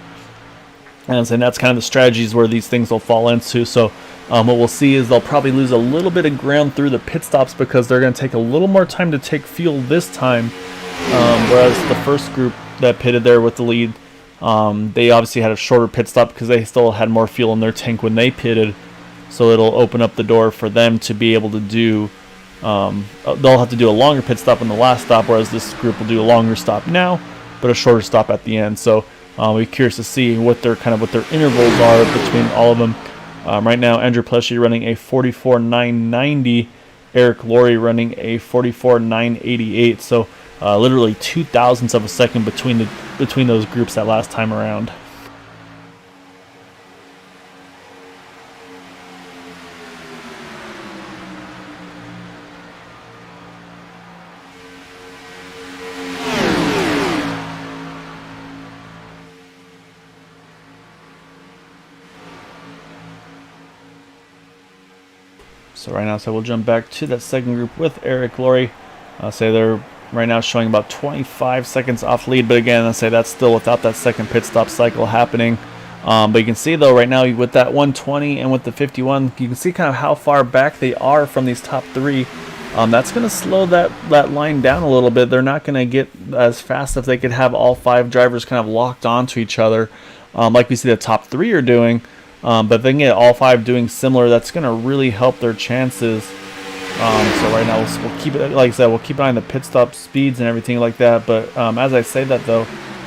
And that's kind of the strategies where these things will fall into. So what we'll see is they'll probably lose a little bit of ground through the pit stops because they're going to take a little more time to take fuel this time. Whereas the first group that pitted there with the lead, they obviously had a shorter pit stop because they still had more fuel in their tank when they pitted. So it'll open up the door for them to be able to do, they'll have to do a longer pit stop in the last stop, whereas this group will do a longer stop now, but a shorter stop at the end. So we're curious to see what their intervals are between all of them. Right now, Andrew Pleshy running a 44.990, Eric Laurie running a 44.988. So literally 0.02 of a second between those groups that last time around. So right now, we'll jump back to that second group with Eric Laurie. Say they're right now showing about 25 seconds off lead, but again, I say that's still without that second pit stop cycle happening. But you can see though right now with that 120 and with the 51, you can see kind of how far back they are from these top three. That's going to slow that line down a little bit. They're not going to get as fast if they could have all 5 drivers kind of locked onto each other, like we see the top 3 are doing. But if they can get all 5 doing similar, that's going to really help their chances. So right now we'll keep it, like I said, we'll keep an eye on the pit stop speeds and everything like that. But as I say that though,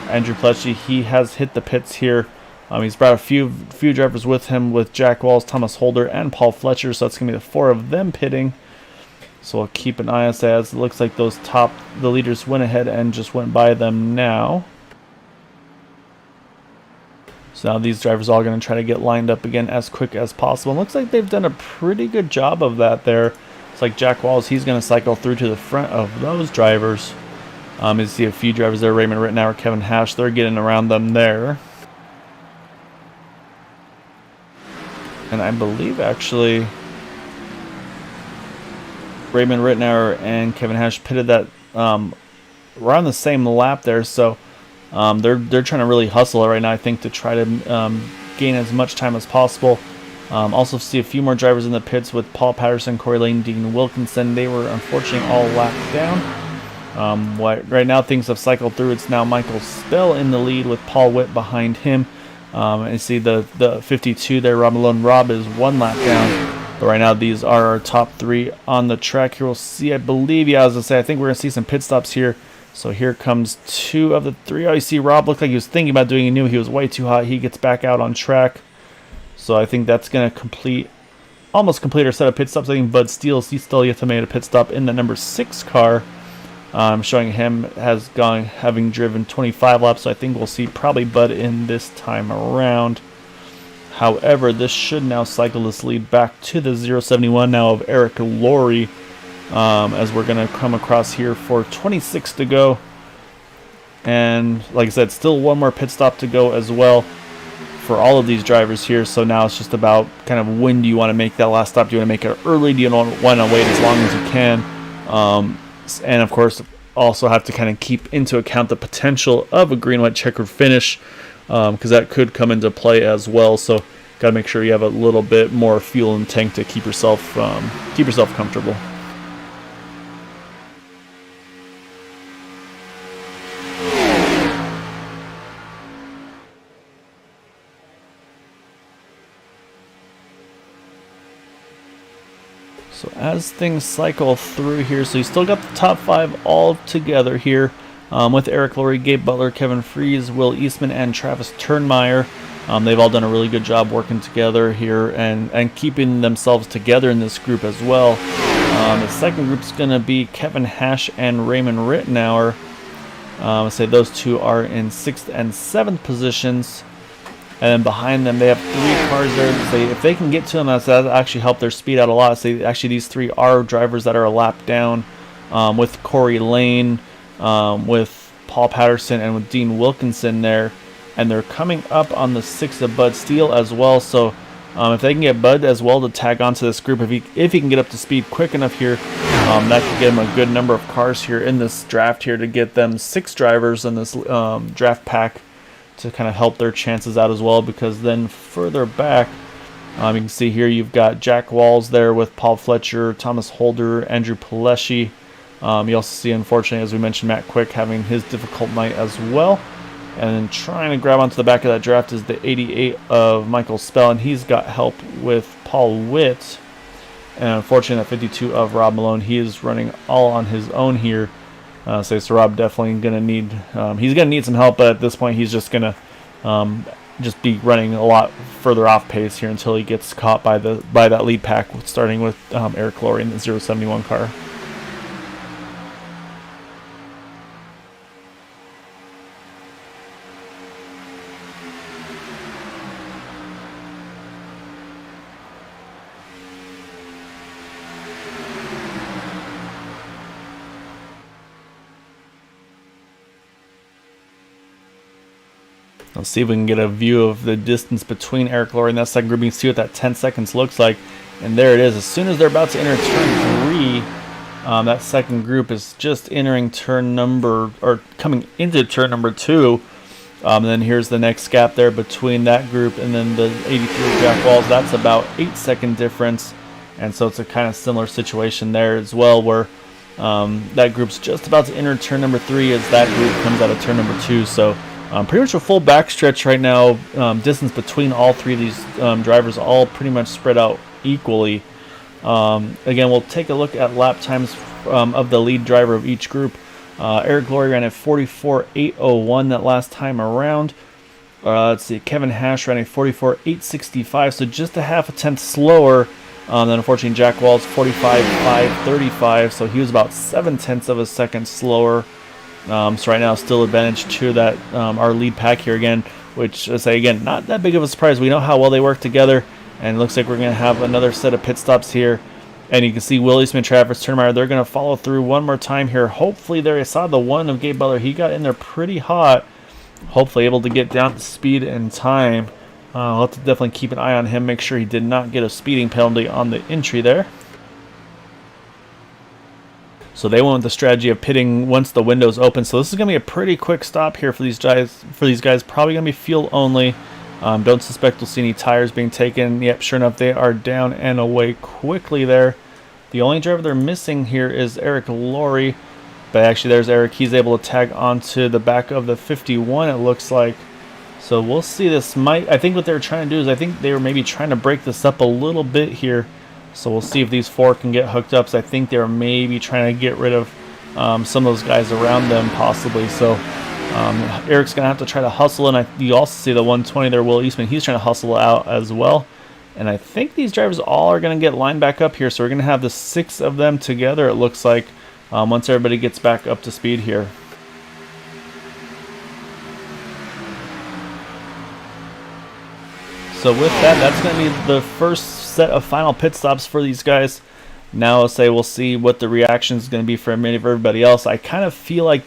Andrew Pletchy, he has hit the pits here. He's brought a few drivers with him, with Jack Walls, Thomas Holder, and Paul Fletcher. So that's going to be the 4 of them pitting. So we'll keep an eye on that, as it looks like the leaders went ahead and just went by them now. So now these drivers are all going to try to get lined up again as quick as possible. It looks like they've done a pretty good job of that there. It's like Jack Walls, he's going to cycle through to the front of those drivers. You see a few drivers there, Raymond Rittenauer, Kevin Hash, they're getting around them there. And I believe actually Raymond Rittenauer and Kevin Hash pitted that we're on the same lap there, so they're trying to really hustle it right now, I think, to try to gain as much time as possible. Also see a few more drivers in the pits with Paul Patterson, Corey Lane, Dean Wilkinson. They were unfortunately all lapped down. Right now things have cycled through. It's now Michael Spell in the lead with Paul Witt behind him. And you see the 52 there, Rob Malone. Rob is 1 lap down. But right now these are our top 3 on the track. Here we'll see, I believe, yeah, as I say, I think we're going to see some pit stops here. So here comes 2 of the 3. Oh, you see Rob looked like he was thinking about doing it. He knew he was way too hot. He gets back out on track. So I think that's going to almost complete our set of pit stops. I think Bud Steele, he's still yet to make a pit stop in the number 6 car. Showing him having driven 25 laps. So I think we'll see probably Bud in this time around. However, this should now cycle this lead back to the 071 now of Eric Laurie. As we're going to come across here for 26 to go. And like I said, still 1 more pit stop to go as well for all of these drivers here. So now it's just about kind of when do you want to make that last stop? Do you want to make it early? Do you want to wait as long as you can? And of course, also have to kind of keep into account the potential of a green-white checkered finish, because that could come into play as well. So got to make sure you have a little bit more fuel in the tank to keep yourself comfortable. So as things cycle through here, so you still got the top 5 all together here, with Eric Laurie, Gabe Butler, Kevin Fries, Will Eastman, and Travis Turnmeyer. They've all done a really good job working together here and keeping themselves together in this group as well. The second group is going to be Kevin Hash and Raymond Rittenauer. Say those 2 are in 6th and 7th positions. And then behind them, they have 3 cars there. If they can get to them, that'll actually help their speed out a lot. So actually, these 3 are drivers that are a lap down. with Corey Lane, with Paul Patterson, and with Dean Wilkinson there. And they're coming up on the 6 of Bud Steele as well. So if they can get Bud as well to tag onto this group, if he can get up to speed quick enough here, that could give him a good number of cars here in this draft here to get them 6 drivers in this draft pack to kind of help their chances out as well. Because then further back, you can see here you've got Jack Walls there with Paul Fletcher, Thomas Holder, Andrew Pileshi. You also see, unfortunately, as we mentioned, Matt Quick having his difficult night as well. And then trying to grab onto the back of that draft is the 88 of Michael Spell, and he's got help with Paul Witt. And unfortunately, that 52 of Rob Malone, he is running all on his own here. So Rob definitely going to need, he's going to need some help, but at this point, he's just going to just be running a lot further off pace here until he gets caught by that lead pack, starting with Eric Laurie in the 071 car. Let's see if we can get a view of the distance between Eric Laurie and that second group. You can see what that 10 seconds looks like. And there it is. As soon as they're about to enter turn 3, that second group is just entering coming into turn number 2. And then here's the next gap there between that group and then the 83 Jack Walls. That's about 8-second difference. And so it's a kind of similar situation there as well, where that group's just about to enter turn number 3 as that group comes out of turn number 2. So pretty much a full backstretch right now. Distance between all 3 of these drivers all pretty much spread out equally. Again, we'll take a look at lap times of the lead driver of each group. Eric Laurie ran at 44.801 that last time around. Let's see, Kevin Hash ran at 44.865, so just a half a tenth slower. Then unfortunately Jack Walls 45.535, so he was about 7/10 of a second slower. So right now still advantage to that our lead pack here again, which I say again, not that big of a surprise. We know how well they work together, and it looks like we're going to have another set of pit stops here. And you can see Willie Smith, Travis Turnemeyer, they're going to follow through one more time here. Hopefully there, I saw the one of Gabe Butler, he got in there pretty hot. Hopefully able to get down to speed and time. We'll have to definitely keep an eye on him, make sure he did not get a speeding penalty on the entry there. So they went with the strategy of pitting once the window's open. So this is going to be a pretty quick stop here for these guys. Probably going to be fuel only. Don't suspect we'll see any tires being taken. Yep, sure enough, they are down and away quickly there. The only driver they're missing here is Eric Laurie. But actually, there's Eric. He's able to tag onto the back of the 51, it looks like. So we'll see. This might, I think what they're trying to do is I think they were maybe trying to break this up a little bit here. So we'll see if these 4 can get hooked up. So I think they're maybe trying to get rid of some of those guys around them possibly. So Eric's going to have to try to hustle. And you also see the 120 there, Will Eastman. He's trying to hustle out as well. And I think these drivers all are going to get lined back up here. So we're going to have the 6 of them together, it looks like, once everybody gets back up to speed here. So with that, that's going to be the first set of final pit stops for these guys. Now we'll see what the reaction is going to be for everybody else. I kind of feel like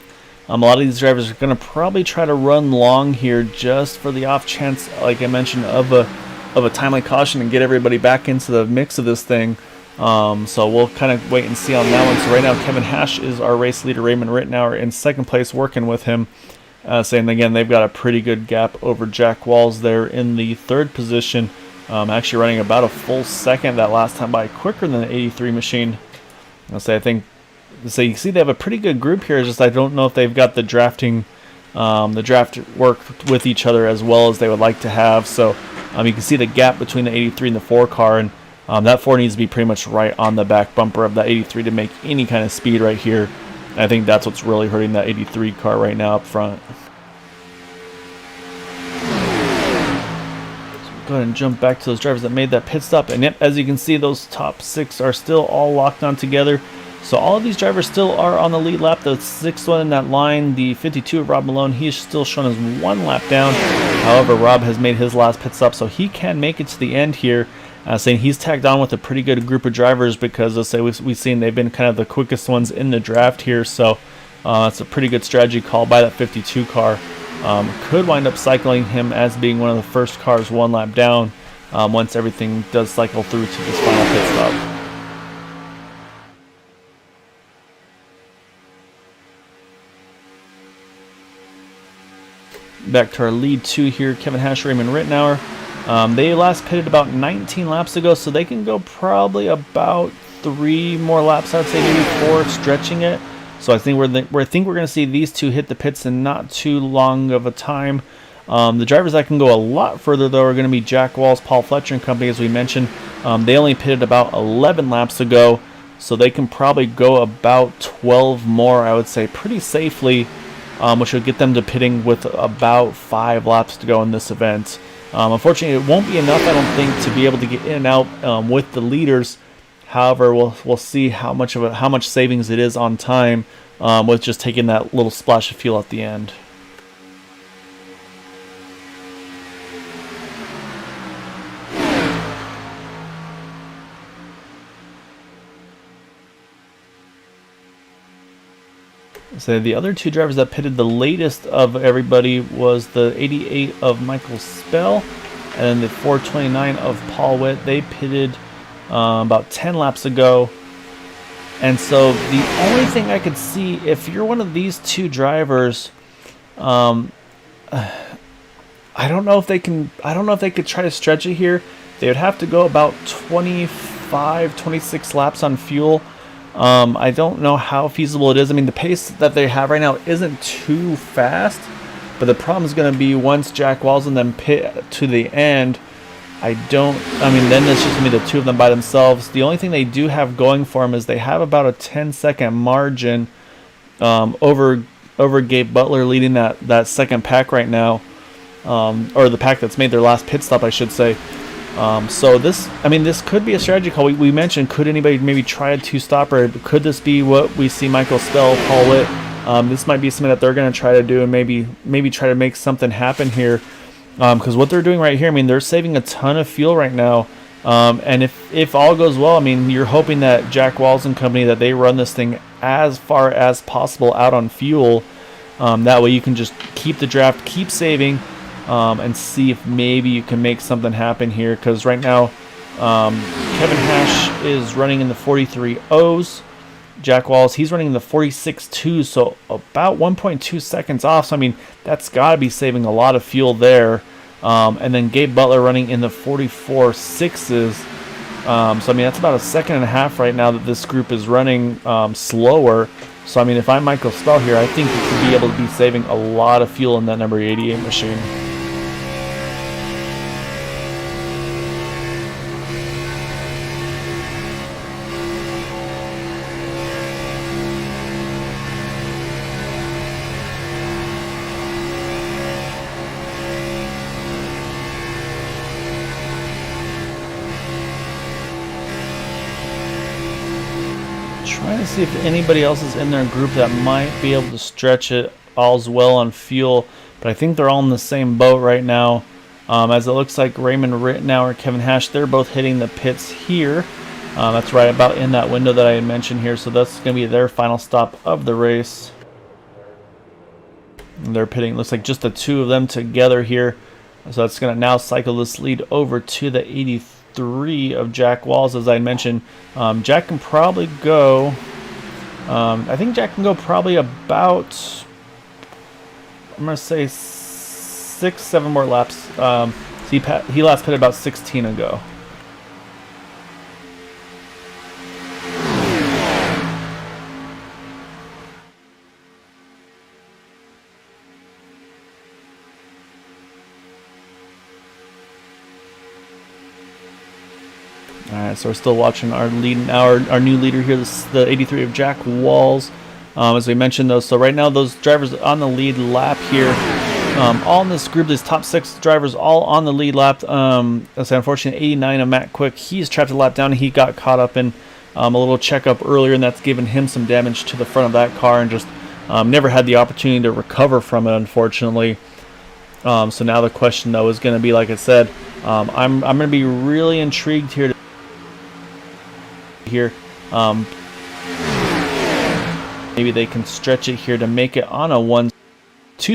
a lot of these drivers are going to probably try to run long here just for the off chance, like I mentioned, of a timely caution and get everybody back into the mix of this thing. So we'll kind of wait and see on that one. So right now Kevin Hash is our race leader. Raymond Rittenauer in second place working with him. Saying again, they've got a pretty good gap over Jack Walls there in the 3rd position. Actually running about a full second that last time by, quicker than the 83 machine. I think so. You see they have a pretty good group here. It's just I don't know if they've got the draft work with each other as well as they would like to have. So you can see the gap between the 83 and the 4 car, and that 4 needs to be pretty much right on the back bumper of that 83 to make any kind of speed right here. I think that's what's really hurting that 83 car right now up front. Go ahead and jump back to those drivers that made that pit stop. And yep, as you can see, those top 6 are still all locked on together. So all of these drivers still are on the lead lap. The 6th one in that line, the 52 of Rob Malone, he is still shown as 1 lap down. However, Rob has made his last pit stop, so he can make it to the end here. Saying he's tagged on with a pretty good group of drivers because, let's say, we've seen they've been kind of the quickest ones in the draft here. So it's a pretty good strategy call by that 52 car. Could wind up cycling him as being one of the first cars one lap down once everything does cycle through to this final pit stop. Back to our lead 2 here, Kevin Hash, Raymond Rittenauer. They last pitted about 19 laps ago, so they can go probably about 3 more laps, I'd say maybe 4, stretching it. So I think we're going to see these two hit the pits in not too long of a time. The drivers that can go a lot further, though, are going to be Jack Walls, Paul Fletcher and company, as we mentioned. They only pitted about 11 laps ago, so they can probably go about 12 more, I would say, pretty safely, which would get them to pitting with about 5 laps to go in this event. Unfortunately, it won't be enough, I don't think, to be able to get in and out with the leaders. However, we'll see how much savings it is on time with just taking that little splash of fuel at the end. So the other 2 drivers that pitted the latest of everybody was the 88 of Michael Spell and then the 429 of Paul Witt. They pitted about 10 laps ago. And so the only thing I could see, if you're one of these 2 drivers, I don't know if they could try to stretch it here. They would have to go about 25, 26 laps on fuel. I don't know how feasible it is. I mean, the pace that they have right now isn't too fast, but the problem is going to be once Jack Walls and them pit to the end, then it's just going to be the 2 of them by themselves. The only thing they do have going for them is they have about a 10-second margin over Gabe Butler leading that second pack right now, or the pack that's made their last pit stop, I should say. So this could be a strategy call. We mentioned, could anybody maybe try a 2-stopper? Could this be what we see Michael Spell, Paul Witt? This might be something that they're going to try to do and maybe try to make something happen here. Because what they're doing right here, they're saving a ton of fuel right now. And if all goes well, you're hoping that Jack Walls and company, that they run this thing as far as possible out on fuel. That way you can just keep the draft, keep saving, and see if maybe you can make something happen here. Because right now, Kevin Hash is running in the 43 O's. Jack Walls, he's running in the 46 2s, so about 1.2 seconds off. So that's got to be saving a lot of fuel there. And then Gabe Butler running in the 44 6s. So that's about a second and a half right now that this group is running slower. So if I'm Michael Spell here, I think you could be able to be saving a lot of fuel in that number 88 machine. Trying to see if anybody else is in their group that might be able to stretch it all's well on fuel, but I think they're all in the same boat right now. As it looks like Raymond Rittenauer, Kevin Hash, they're both hitting the pits here. That's right about in that window that I had mentioned here, so that's going to be their final stop of the race. And they're pitting, looks like just the 2 of them together here. So that's going to now cycle this lead over to the 83 of Jack Walls, as I mentioned. Jack can probably go, I think Jack can go probably about, I'm going to say 6-7 more laps. He last pitted about 16 ago. Alright, so we're still watching our lead, our new leader here, the 83 of Jack Walls. As we mentioned, though, so right now those drivers on the lead lap here, all in this group, these top 6 drivers all on the lead lap. That's unfortunately 89 of Matt Quick. He's trapped a lap down. He got caught up in a little checkup earlier, and that's given him some damage to the front of that car, and just never had the opportunity to recover from it, unfortunately. So now the question though is going to be, like I said, I'm going to be really intrigued here. Maybe they can stretch it here to make it on a 1-2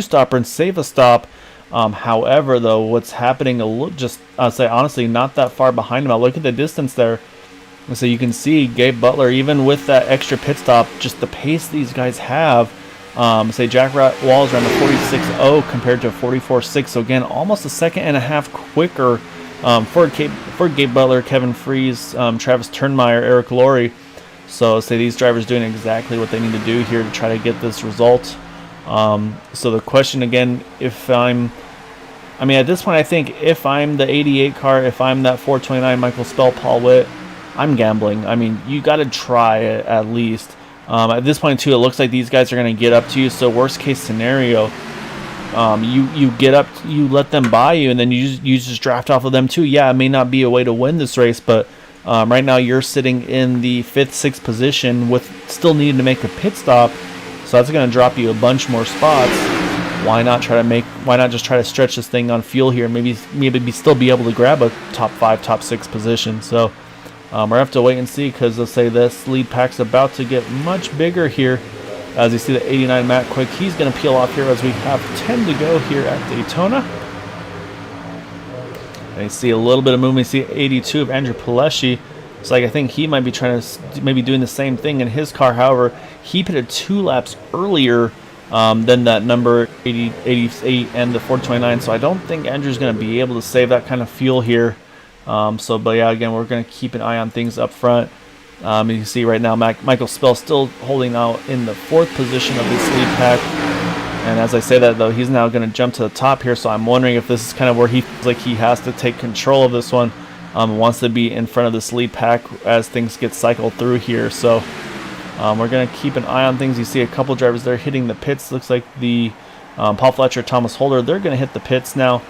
stopper and save a stop. However, though, what's happening I'll say honestly, not that far behind him. I'll look at the distance there. And so you can see Gabe Butler, even with that extra pit stop, just the pace these guys have. Say Jack Walls around the 46.0 compared to a 44.6. So again, almost a second and a half quicker for Gabe Butler, Kevin Freeze, Travis Turnmeyer, Eric Laurie. So say these drivers doing exactly what they need to do here to try to get this result. So the question again, at this point, I think if I'm the 88 car, if I'm that 429 Michael Spell, Paul Witt, I'm gambling. I mean, you got to try it at least. At this point too, it looks like these guys are going to get up to you. So worst case scenario, you get up, you let them by you, and then you just draft off of them too. Yeah, it may not be a way to win this race, but right now you're sitting in the 5th, 6th position with still needing to make a pit stop. So that's going to drop you a bunch more spots. Why not just try to stretch this thing on fuel here? Maybe still be able to grab a top 5, top 6 position. So we're going to have to wait and see, because let's say this lead pack's about to get much bigger here. As you see the 89 Matt Quick, he's going to peel off here as we have 10 to go here at Daytona. And you see a little bit of movement. You see 82 of Andrew Pileshi. It's like I think he might be doing the same thing in his car. However, he pitted 2 laps earlier than that number 88 and the 429. So I don't think Andrew's going to be able to save that kind of fuel here. But yeah, again, we're going to keep an eye on things up front. You can see right now Michael Spell still holding out in the 4th position of this lead pack. And as I say that, though, he's now going to jump to the top here. So I'm wondering if this is kind of where he feels like he has to take control of this one. Wants to be in front of this lead pack as things get cycled through here. So we're going to keep an eye on things. You see a couple drivers there hitting the pits. Looks like the Paul Fletcher, Thomas Holder, they're going to hit the pits now.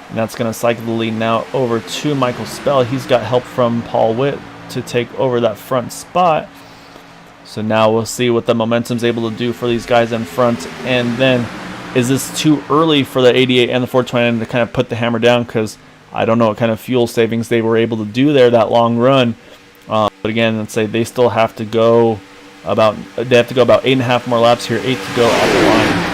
And that's going to cycle the lead now over to Michael Spell. He's got help from Paul Witt to take over that front spot. So now we'll see what the momentum's able to do for these guys in front. And then, is this too early for the 88 and the 429 to kind of put the hammer down? Because I don't know what kind of fuel savings they were able to do there that long run. But again, let's say they still have to go about 8.5 more laps here, 8 to go at the line.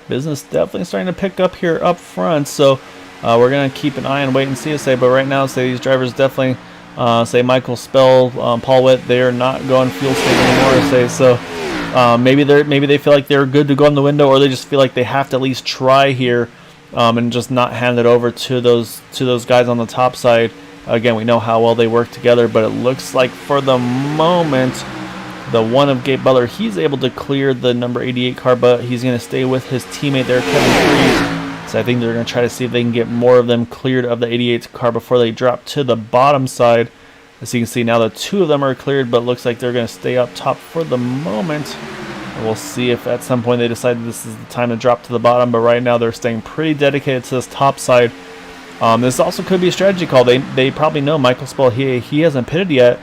Business definitely starting to pick up here up front, so we're going to keep an eye and wait and see. But right now, these drivers definitely, Michael Spell, Paul Witt, they are not going fuel stage anymore. So maybe they feel like they're good to go in the window, or they just feel like they have to at least try here and just not hand it over to those guys on the top side. Again, we know how well they work together, but it looks like for the moment, the one of Gabe Butler, he's able to clear the number 88 car, but he's going to stay with his teammate there, Kevin Freeze. So I think they're going to try to see if they can get more of them cleared of the 88 car before they drop to the bottom side. As you can see now, the 2 of them are cleared, but looks like they're going to stay up top for the moment. And we'll see if at some point they decide this is the time to drop to the bottom, but right now they're staying pretty dedicated to this top side. This also could be a strategy call. They probably know Michael Spell, he hasn't pitted yet.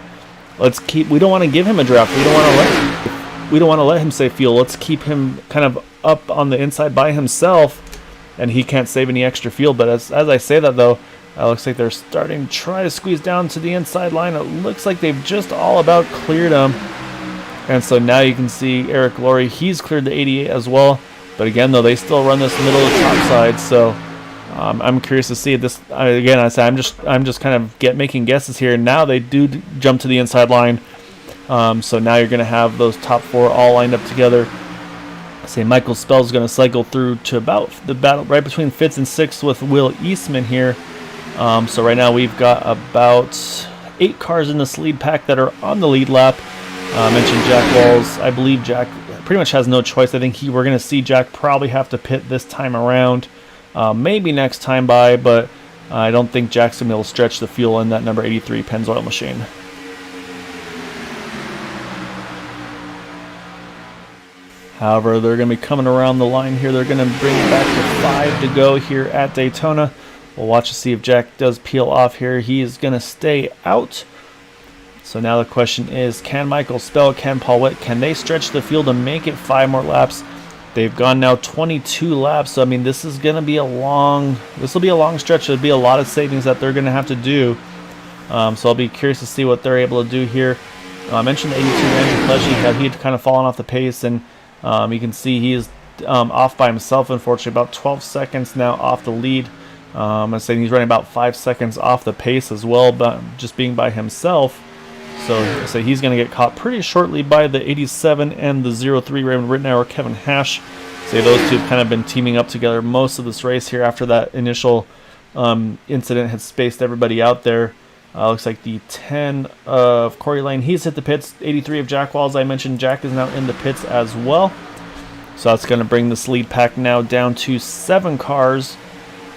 We don't want to give him a draft. We don't want to let him save fuel. Let's keep him kind of up on the inside by himself, and he can't save any extra fuel. But as I say that, though, it looks like they're starting to try to squeeze down to the inside line. It looks like they've just all about cleared him. And so now you can see Eric Laurie, he's cleared the 88 as well. But again, though, they still run this middle of the top side. So I'm curious to see if this. Again, I'm just kind of making guesses here. Now they do jump to the inside line. So now you're going to have those top 4 all lined up together. Michael Spell is going to cycle through to about the battle right between 5th and 6th with Will Eastman here. So right now we've got about 8 cars in this lead pack that are on the lead lap. I mentioned Jack Walls. I believe Jack pretty much has no choice. I think we're going to see Jack probably have to pit this time around. Maybe next time by, but I don't think Jack's going to be able to stretch the fuel in that number 83 Pennzoil machine. However, they're going to be coming around the line here. They're going to bring it back to 5 to go here at Daytona. We'll watch to see if Jack does peel off here. He is going to stay out. So now the question is, can Michael Spell, can Paul Witt, can they stretch the field and make it 5 more laps? They've gone now 22 laps. So I mean, this is going to be a long stretch. There'll be a lot of savings that they're going to have to do. So I'll be curious to see what they're able to do here. I mentioned the 82 Andrew Pleshy, how he had kind of fallen off the pace, and you can see he is off by himself, unfortunately, about 12 seconds now off the lead. I'm saying he's running about 5 seconds off the pace as well, but just being by himself. So he's going to get caught pretty shortly by the 87 and the 03 Raymond Rittenauer, Kevin Hash. Say those two have kind of been teaming up together most of this race here after that initial incident had spaced everybody out there. Looks like the 10 of Corey Lane, he's hit the pits. 83 of Jack Walls, I mentioned Jack is now in the pits as well. So that's going to bring this lead pack now down to 7 cars.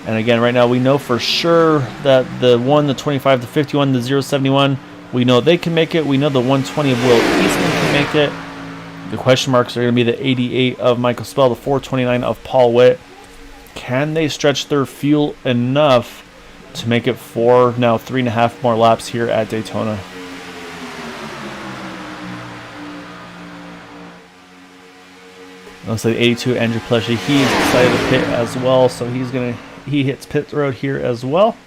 And again, right now we know for sure that the 25, the 51, the 071, we know they can make it. We know the 120 of Will Eastman can make it. The question marks are going to be the 88 of Michael Spell, the 429 of Paul Witt. Can they stretch their fuel enough to make it 3.5 more laps here at Daytona? Looks like 82 Andrew Pleshy, he's decided to pit as well, so he hits pit road here as well.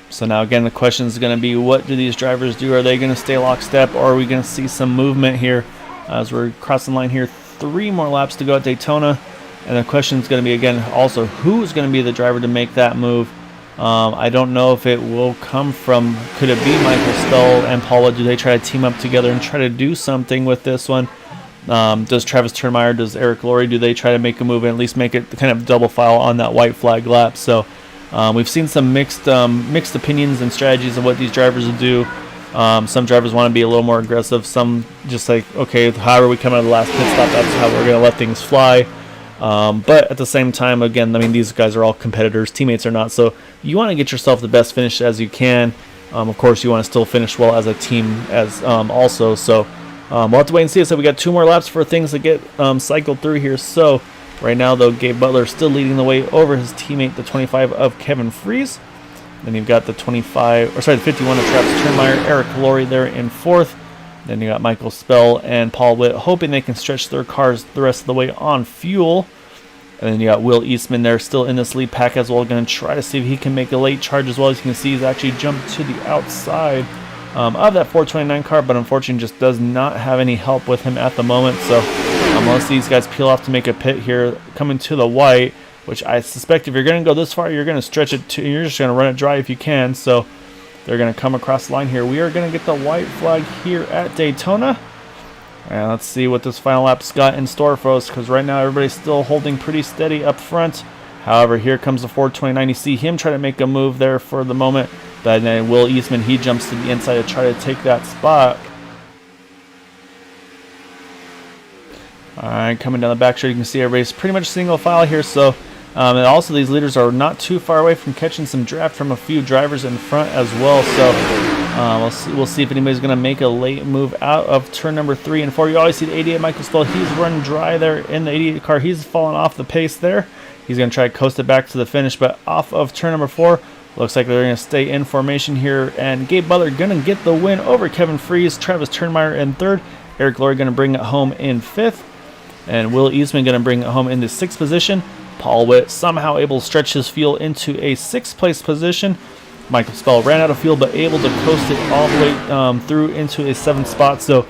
So now again, the question is going to be, what do these drivers do? Are they going to stay lockstep, or are we going to see some movement here as we're crossing the line here? 3 more laps to go at Daytona. And the question is going to be, again, also, who's going to be the driver to make that move? I don't know if it will come from, could it be Michael Spell and Paul Witt? Do they try to team up together and try to do something with this one? Does Travis Turnmeyer, does Eric Laurie, do they try to make a move and at least make it kind of double file on that white flag lap? So we've seen some mixed opinions and strategies of what these drivers will do. Some drivers want to be a little more aggressive. Some just like, okay, however we come out of the last pit stop, that's how we're going to let things fly. But at the same time, again, I mean, these guys are all competitors. Teammates are not. So you want to get yourself the best finish as you can. Of course, you want to still finish well as a team as also. So we'll have to wait and see. So we got 2 more laps for things to get cycled through here. So right now, though, Gabe Butler still leading the way over his teammate, the 25 of Kevin Freeze. Then you've got the 51 of Travis Turnmeyer, Eric Laurie there in 4th. Then you got Michael Spell and Paul Witt hoping they can stretch their cars the rest of the way on fuel. And then you got Will Eastman there still in this lead pack as well, going to try to see if he can make a late charge as well. As you can see, he's actually jumped to the outside of that 429 car, but unfortunately just does not have any help with him at the moment. So unless these guys peel off to make a pit here, coming to the white, which I suspect if you're going to go this far, you're going to stretch it to, you're just going to run it dry if you can. So they're going to come across the line here. We are going to get the white flag here at Daytona. And let's see what this final lap's got in store for us, because right now everybody's still holding pretty steady up front. However, here comes the 429. You see him try to make a move there for the moment. But then Will Eastman, he jumps to the inside to try to take that spot. All right, coming down the back straight, you can see everybody's pretty much single file here. So, and also these leaders are not too far away from catching some draft from a few drivers in front as well. So we'll see if anybody's going to make a late move out of turn number 3 and 4. You always see the 88 Michael Spell. He's running dry there in the 88 car. He's fallen off the pace there. He's going to try to coast it back to the finish, but off of turn number 4, looks like they're going to stay in formation here. And Gabe Butler going to get the win over Kevin Freeze. Travis Turnmeyer in 3rd. Eric Laurie going to bring it home in 5th. And Will Eastman going to bring it home in the 6th position. Paul Witt somehow able to stretch his fuel into a 6th place position. Michael Spell ran out of fuel, but able to coast it all the way through into a 7th spot. So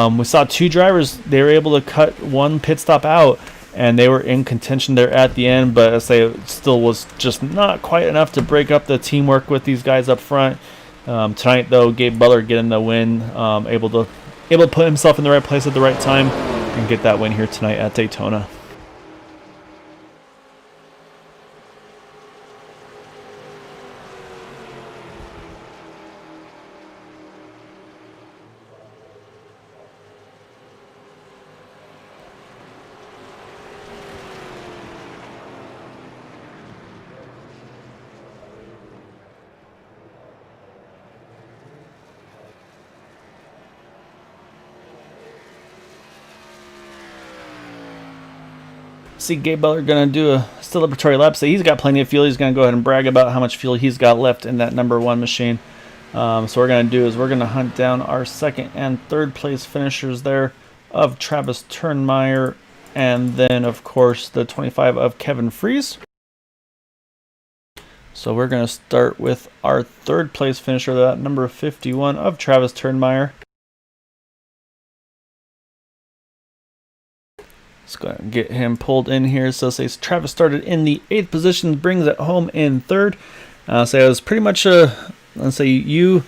we saw 2 drivers. They were able to cut 1 pit stop out, and they were in contention there at the end. But I say it still was just not quite enough to break up the teamwork with these guys up front. Tonight, though, Gabe Butler getting the win, able to put himself in the right place at the right time and get that win here tonight at Daytona. see Gabe Butler going to do a celebratory lap. So he's got plenty of fuel. He's going to go ahead and brag about how much fuel he's got left in that number one machine. So what we're going to do is we're going to hunt down our second and third place finishers there of Travis Turnmeyer, and then, of course, the 25 of Kevin Fries. So we're going to start with our third place finisher, that number 51 of Travis Turnmeyer. Let's go ahead and get him pulled in here. So say Travis started in the 8th position, brings it home in 3rd. So it was pretty much let's say you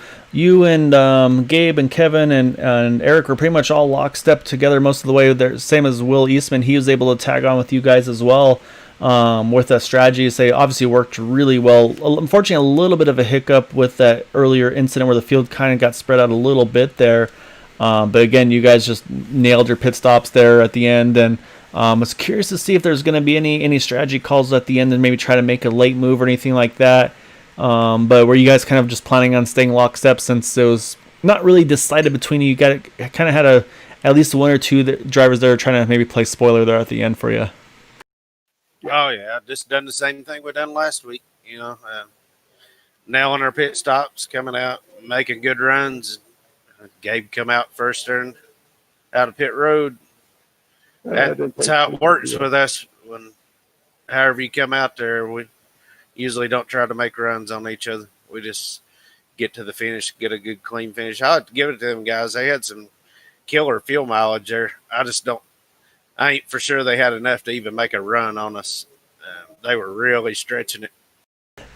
and Gabe and Kevin and Eric were pretty much all lockstep together most of the way there. Same as Will Eastman, he was able to tag on with you guys as well with that strategy. Say obviously worked really well. Unfortunately, a little bit of a hiccup with that earlier incident where the field kind of got spread out a little bit there. But again, you guys just nailed your pit stops there at the end, and I was curious to see if there's going to be any strategy calls at the end and maybe try to make a late move or anything like that. But were you guys kind of just planning on staying lockstep since it was not really decided between you? You got kind of had at least one or two drivers there trying to maybe play spoiler there at the end for you. Oh yeah, just done the same thing we done last week. Nailing our pit stops, coming out, making good runs. Gabe come out first turn out of pit road. That's how it works with us. However you come out there, we usually don't try to make runs on each other. We just get to the finish, get a good clean finish. I have to give it to them guys. They had some killer fuel mileage there. I ain't for sure they had enough to even make a run on us. They were really stretching it.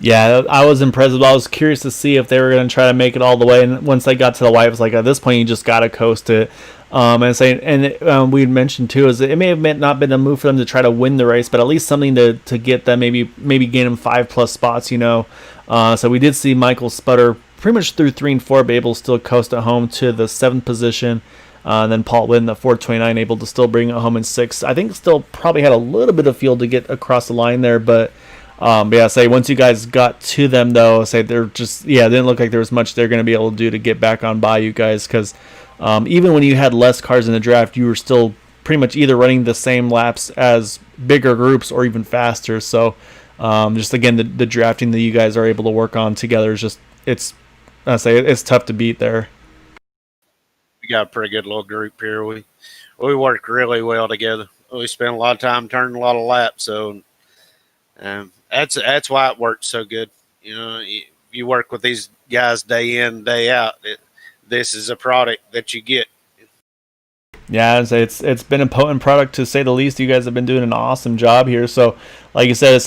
Yeah, I was impressed. I was curious to see if they were going to try to make it all the way. And once they got to the white, it was like, at this point, you just got to coast it. We had mentioned too is that it may have not been a move for them to try to win the race, but at least something to get them maybe gain them 5+ spots. So we did see Michael Sputter pretty much through 3 and 4, be able to still coast at home to the 7th position. And then Paul Wynn, the 429, able to still bring it home in 6th. I think still probably had a little bit of field to get across the line there, but once you guys got to them though, they're just it didn't look like there was much they're going to be able to do to get back on by you guys, because even when you had less cars in the draft, you were still pretty much either running the same laps as bigger groups or even faster. So just again the drafting that you guys are able to work on together is just it's tough to beat there. We got a pretty good little group here. We work really well together. We spend a lot of time turning a lot of laps, so that's why it works so good. You work with these guys day in, day out. This is a product that you get. Yeah, it's been a potent product to say the least. You guys have been doing an awesome job here. So, like you said,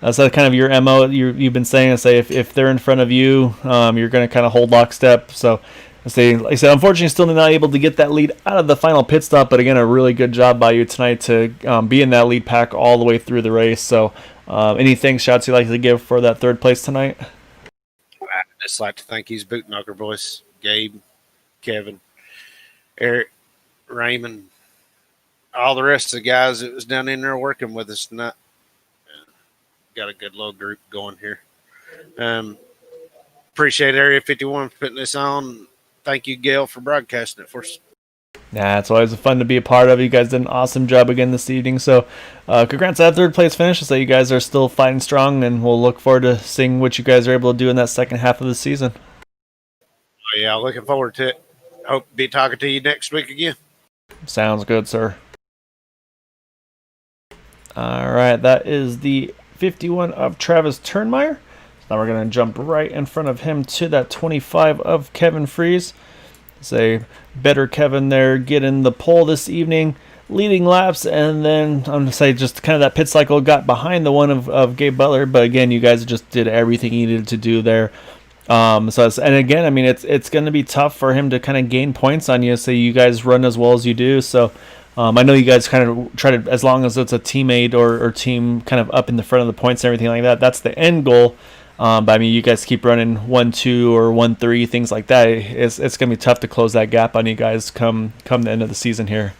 that's kind of your MO. You've been saying, if they're in front of you, you're going to kind of hold lockstep. So, like I said, unfortunately, still not able to get that lead out of the final pit stop. But again, a really good job by you tonight to be in that lead pack all the way through the race. So, anything shouts you'd like to give for that 3rd place tonight? I'd just like to thank these boot knocker boys, Gabe, Kevin, Eric, Raymond, all the rest of the guys that was down in there working with us tonight. Got a good little group going here. Appreciate Area 51 for putting this on. Thank you, Gail, for broadcasting it for us. Yeah, it's always fun to be a part of. You guys did an awesome job again this evening. So congrats on that 3rd place finish. So you guys are still fighting strong, and we'll look forward to seeing what you guys are able to do in that second half of the season. Oh, yeah, looking forward to it. Hope to be talking to you next week again. Sounds good, sir. All right, that is the 51 of Travis Turnmeyer. Now we're going to jump right in front of him to that 25 of Kevin Fries. Better Kevin there getting the pole this evening, leading laps, and then I'm going to say just kind of that pit cycle got behind the one of Gabe Butler, but again, you guys just did everything you needed to do there. And again, I mean, it's going to be tough for him to kind of gain points on you. So you guys run as well as you do. So I know you guys kind of try to, as long as it's a teammate or team kind of up in the front of the points and everything like that, that's the end goal. But I mean, you guys keep running 1-2 or 1-3, things like that. It's going to be tough to close that gap on you guys come the end of the season here.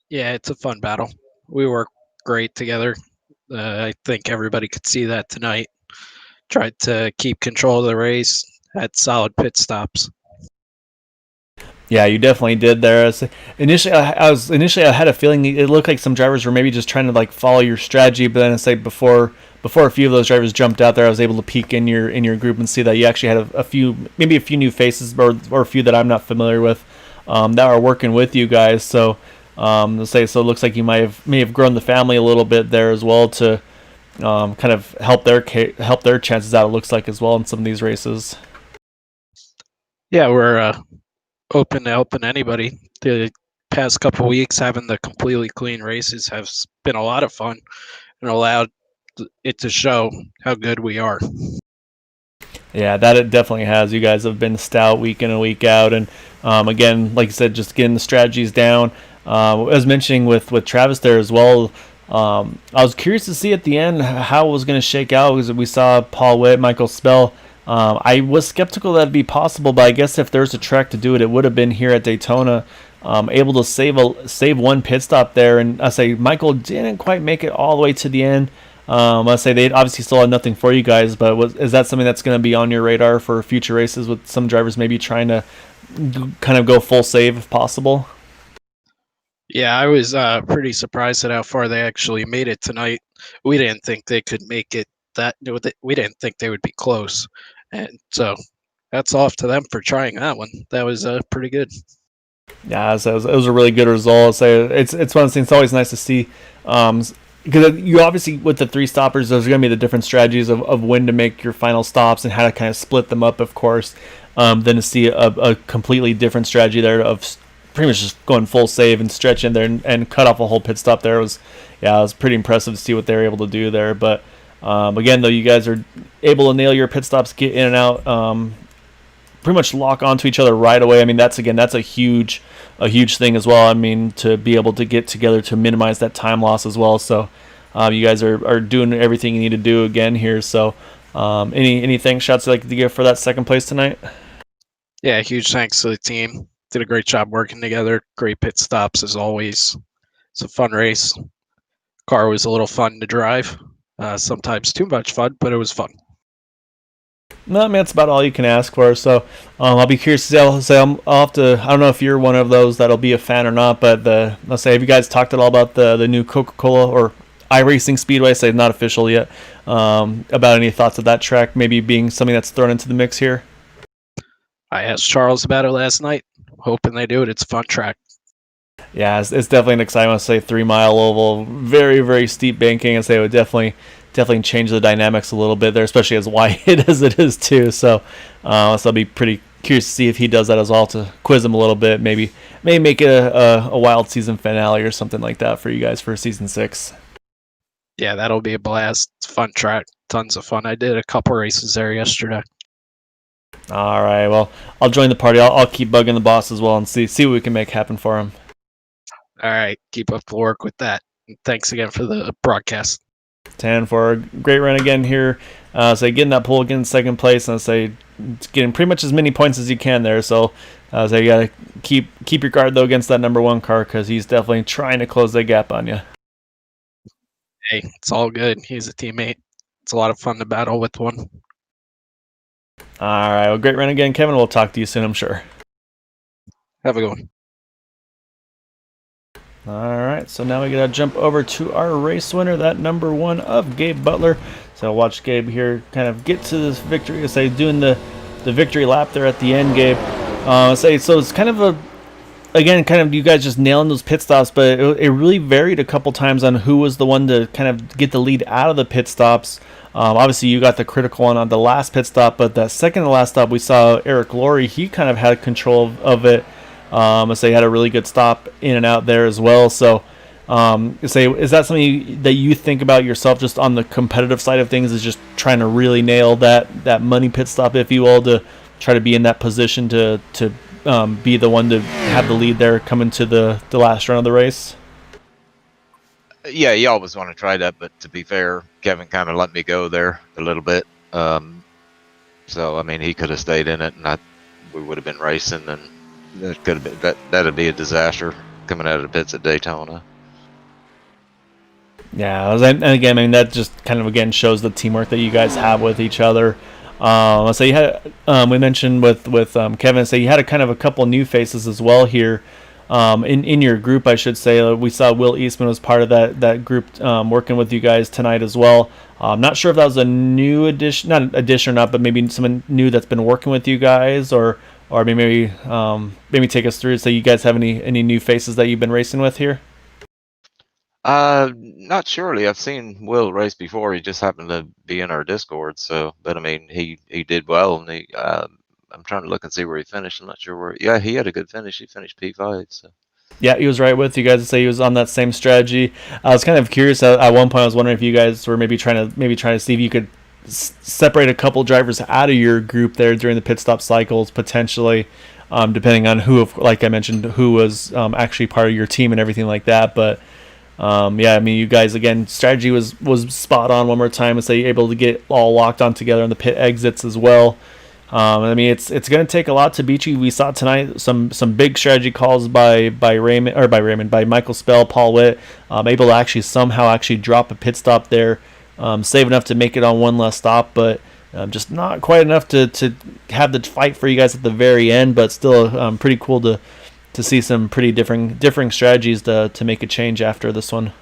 Yeah, it's a fun battle. We work great together. I think everybody could see that tonight. Tried to keep control of the race, had solid pit stops. Yeah, you definitely did there. Initially, I had a feeling it looked like some drivers were maybe just trying to like follow your strategy, but then I say before a few of those drivers jumped out there, I was able to peek in your group and see that you actually had a few, maybe a few new faces, or a few that I'm not familiar with, that are working with you guys. So let's say, so it looks like you may have grown the family a little bit there as well to kind of help their chances out. It looks like as well in some of these races. Yeah, we're open to helping anybody. The past couple weeks, having the completely clean races has been a lot of fun and allowed it to show how good we are. Yeah, that it definitely has. You guys have been stout week in and week out, and again, like I said, just getting the strategies down. I was mentioning with Travis there as well. I was curious to see at the end how it was going to shake out because we saw Paul Witt, Michael Spell. I was skeptical that'd be possible, but I guess if there's a track to do it, it would have been here at Daytona. Able to save one pit stop there, and I say Michael didn't quite make it all the way to the end. I say they obviously still had nothing for you guys, but is that something that's going to be on your radar for future races with some drivers maybe trying to kind of go full save if possible? Yeah, I was pretty surprised at how far they actually made it tonight. We didn't think they could make it we didn't think they would be close. And so that's off to them for trying that one. That was pretty good. Yeah, so it was a really good result. So it's one of those things. It's always nice to see, because you obviously with the three stoppers, there's going to be the different strategies of when to make your final stops and how to kind of split them up, of course. Then to see a completely different strategy there of pretty much just going full save and stretch in there and cut off a whole pit stop there it was pretty impressive to see what they were able to do there. But again, though, you guys are able to nail your pit stops, get in and out. Pretty much lock onto each other right away. I mean, that's a huge thing as well. I mean, to be able to get together to minimize that time loss as well. So you guys are doing everything you need to do again here. So any thanks shots you'd like to give for that second place tonight? Yeah, huge thanks to the team. Did a great job working together. Great pit stops as always. It's a fun race. Car was a little fun to drive. Sometimes too much fun, but it was fun. No, I mean, that's about all you can ask for. So I'll be curious to say, I'll have to. I don't know if you're one of those that'll be a fan or not, but let's say, have you guys talked at all about the new Coca-Cola or iRacing Speedway? Say not official yet. About any thoughts of that track maybe being something that's thrown into the mix here? I asked Charles about it last night. Hoping they do it. It's a fun track. Yeah, it's definitely an exciting. I want to say 3 mile oval, very very steep banking. I say it would definitely change the dynamics a little bit there, especially as wide as it is too. So I'll be pretty curious to see if he does that as well, to quiz him a little bit. Maybe make it a wild season finale or something like that for you guys for season 6. Yeah, that'll be a blast. It's a fun track. Tons of fun. I did a couple races there yesterday. All right, well, I'll join the party. I'll keep bugging the boss as well and see what we can make happen for him. All right, keep up the work with that. And thanks again for the broadcast. 10 for a great run again here. So getting that pole, getting second place, and I say getting pretty much as many points as you can there. So you gotta keep your guard though against that number 1 car, because he's definitely trying to close that gap on you. Hey, it's all good. He's a teammate. It's a lot of fun to battle with one. All right, well, great run again, Kevin. We'll talk to you soon, I'm sure. Have a good one. All right, so now we gotta jump over to our race winner, that number 1 of Gabe Butler. So watch Gabe here kind of get to this victory. I say doing the victory lap there at the end, Gabe. So it's kind of you guys just nailing those pit stops, but it really varied a couple times on who was the one to kind of get the lead out of the pit stops. Obviously, you got the critical one on the last pit stop, but that second to last stop, we saw Eric Laurie. He kind of had control of it. He had a really good stop in and out there as well. So, is that something that you think about yourself, just on the competitive side of things, is just trying to really nail that money pit stop, if you will, to try to be in that position to be the one to have the lead there coming to the last run of the race? Yeah, you always want to try that, but to be fair, Kevin kind of let me go there a little bit. So I mean, he could have stayed in it, and we would have been racing, and that could have been that'd be a disaster coming out of the pits at Daytona. Yeah, and again, I mean, that just kind of again shows the teamwork that you guys have with each other. So you had we mentioned with Kevin, so you had a kind of a couple new faces as well here. In your group, I should say, we saw Will Eastman was part of that group working with you guys tonight as well. I'm not sure if that was a new addition, not an addition or not, but maybe someone new that's been working with you guys, or maybe take us through. So you guys have any new faces that you've been racing with here? Not surely. I've seen Will race before. He just happened to be in our Discord. So, but I mean, he did well, and I'm trying to look and see where he finished. I'm not sure where. Yeah, he had a good finish. He finished P5. So. Yeah, he was right with you guys to say he was on that same strategy. I was kind of curious at one point. I was wondering if you guys were maybe trying to see if you could separate a couple drivers out of your group there during the pit stop cycles, potentially, depending on who, like I mentioned, who was actually part of your team and everything like that. But yeah, I mean, you guys again, strategy was spot on one more time, and so you're able to get all locked on together on the pit exits as well. I mean, it's going to take a lot to beat you. We saw tonight some big strategy calls by Michael Spell, Paul Witt, able to actually somehow drop a pit stop there, save enough to make it on one less stop, but just not quite enough to have the fight for you guys at the very end. But still, pretty cool to see some pretty differing strategies to make a change after this one.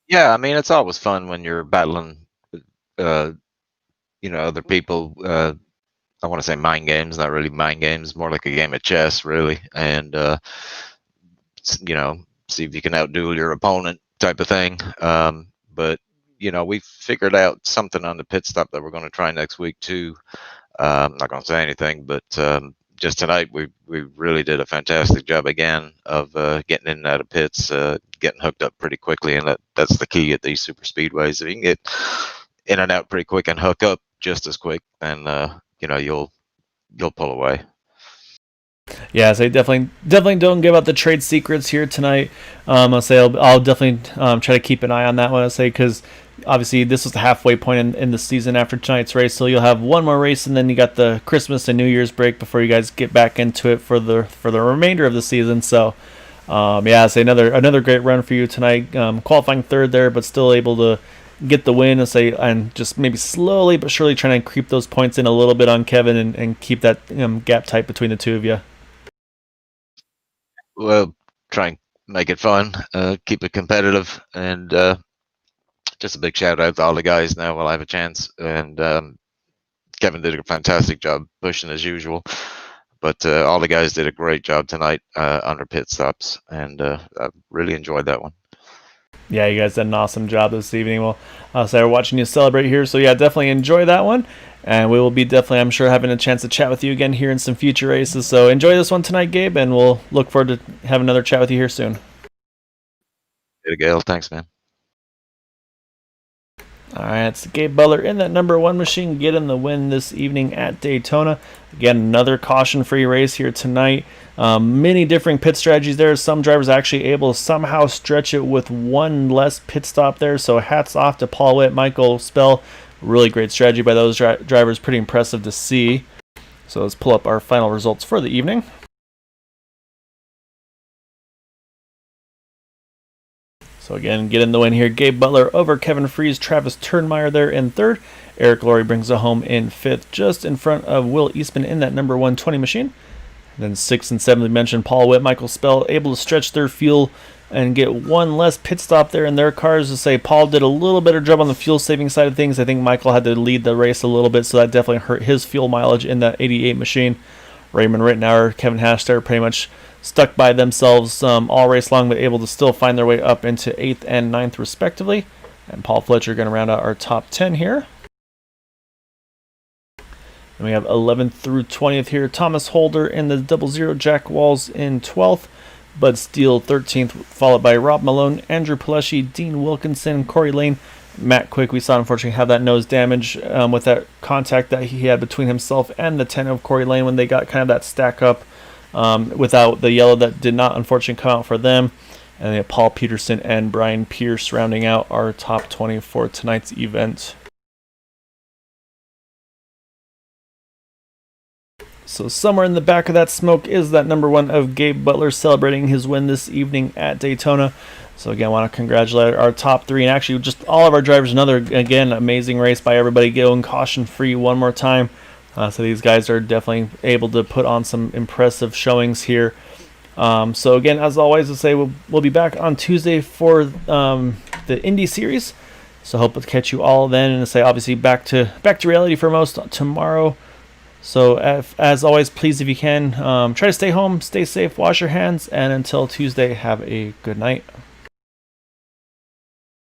Yeah, I mean, it's always fun when you're battling. Other people, I want to say mind games, not really mind games, more like a game of chess, really. And, see if you can outduel your opponent type of thing. But, we figured out something on the pit stop that we're going to try next week, too. I'm not going to say anything, but just tonight we really did a fantastic job again of getting in and out of pits, getting hooked up pretty quickly. And that's the key at these super speedways. If you can get in and out pretty quick and hook up just as quick, and you'll pull away. Yeah, so definitely don't give out the trade secrets here tonight. I'll say I'll definitely try to keep an eye on that one. I'll say because obviously this was the halfway point in the season after tonight's race, so you'll have one more race, and then you got the Christmas and New Year's break before you guys get back into it for the remainder of the season. So yeah, I'll say another great run for you tonight, qualifying third there, but still able to get the win and just maybe slowly but surely trying to creep those points in a little bit on Kevin and keep that gap tight between the two of you. Well, try and make it fun, keep it competitive, and just a big shout out to all the guys now while I have a chance. And Kevin did a fantastic job pushing as usual, but all the guys did a great job tonight on their pit stops, and I really enjoyed that one. Yeah, you guys did an awesome job this evening. Well, so we're watching you celebrate here. So yeah, definitely enjoy that one. And we will be definitely, I'm sure, having a chance to chat with you again here in some future races. So enjoy this one tonight, Gabe, and we'll look forward to having another chat with you here soon. Hey, Gail. Thanks, man. All right, it's Gabe Butler in that number one machine, getting the win this evening at Daytona. Again, another caution-free race here tonight. Many different pit strategies there. Some drivers actually able to somehow stretch it with one less pit stop there. So hats off to Paul Witt, Michael Spell. Really great strategy by those drivers. Pretty impressive to see. So let's pull up our final results for the evening. So again, getting the win here. Gabe Butler over Kevin Freeze, Travis Turnmeyer there in third. Eric Laurie brings it home in fifth, just in front of Will Eastman in that number 120 machine. And then 6th and 7th, we mentioned Paul Witt, Michael Spell, able to stretch their fuel and get one less pit stop there in their cars. To say Paul did a little better job on the fuel saving side of things. I think Michael had to lead the race a little bit, so that definitely hurt his fuel mileage in that 88 machine. Raymond Rittenauer, Kevin Hashter pretty much stuck by themselves all race long, but able to still find their way up into 8th and 9th respectively. And Paul Fletcher going to round out our top 10 here. And we have 11th through 20th here. Thomas Holder in the 00, Jack Walls in 12th. Bud Steele 13th, followed by Rob Malone, Andrew Pileshi, Dean Wilkinson, Corey Lane, Matt Quick. We saw unfortunately have that nose damage with that contact that he had between himself and the 10 of Corey Lane when they got kind of that stack up without the yellow that did not unfortunately come out for them. And then Paul Peterson and Brian Pierce rounding out our top 20 for tonight's event. So somewhere in the back of that smoke is that number one of Gabe Butler celebrating his win this evening at Daytona. So again, I want to congratulate our top 3 and actually just all of our drivers. Another, again, amazing race by everybody, going caution free one more time. So these guys are definitely able to put on some impressive showings here. So again, as always, I say we'll be back on Tuesday for the Indy Series. So hope to catch you all then, and say obviously back to reality for most tomorrow. So as always, please, if you can, try to stay home, stay safe, wash your hands, and until Tuesday, have a good night.